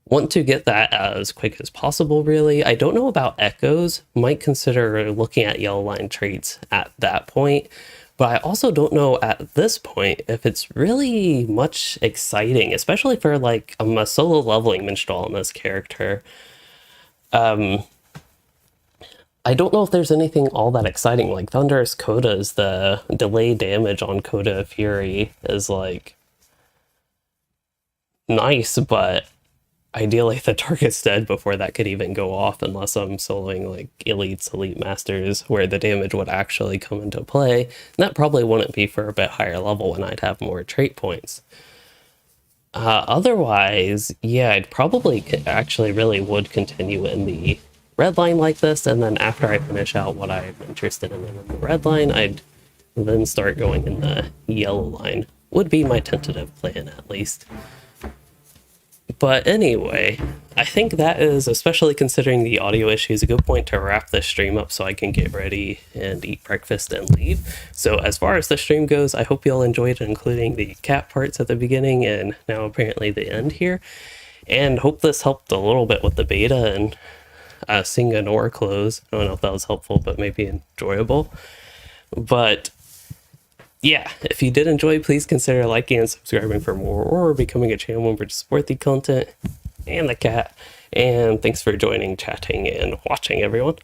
Want to get that as quick as possible, really. I don't know about Echoes. Might consider looking at yellow line traits at that point. But I also don't know at this point if it's really much exciting, especially for like a solo leveling Minstrel on this character. I don't know if there's anything all that exciting. Like Thunderous Coda's, the delay damage on Coda Fury is like nice, but ideally the target's dead before that could even go off, unless I'm soloing like elites, elite masters, where the damage would actually come into play. And that probably wouldn't be for a bit higher level when I'd have more trait points. Otherwise, yeah, I'd probably actually really would continue in the red line like this, and then after I finish out what I'm interested in the red line, I'd then start going in the yellow line. Would be my tentative plan, at least. But anyway, I think that is, especially considering the audio issues, a good point to wrap this stream up so I can get ready and eat breakfast and leave. So as far as the stream goes, I hope you all enjoyed it, including the cat parts at the beginning and now apparently the end here. And hope this helped a little bit with the beta and seeing Anor close. I don't know if that was helpful, but maybe enjoyable. But yeah, if you did enjoy, please consider liking and subscribing for more, or becoming a channel member to support the content and the cat. And thanks for joining, chatting, and watching, everyone.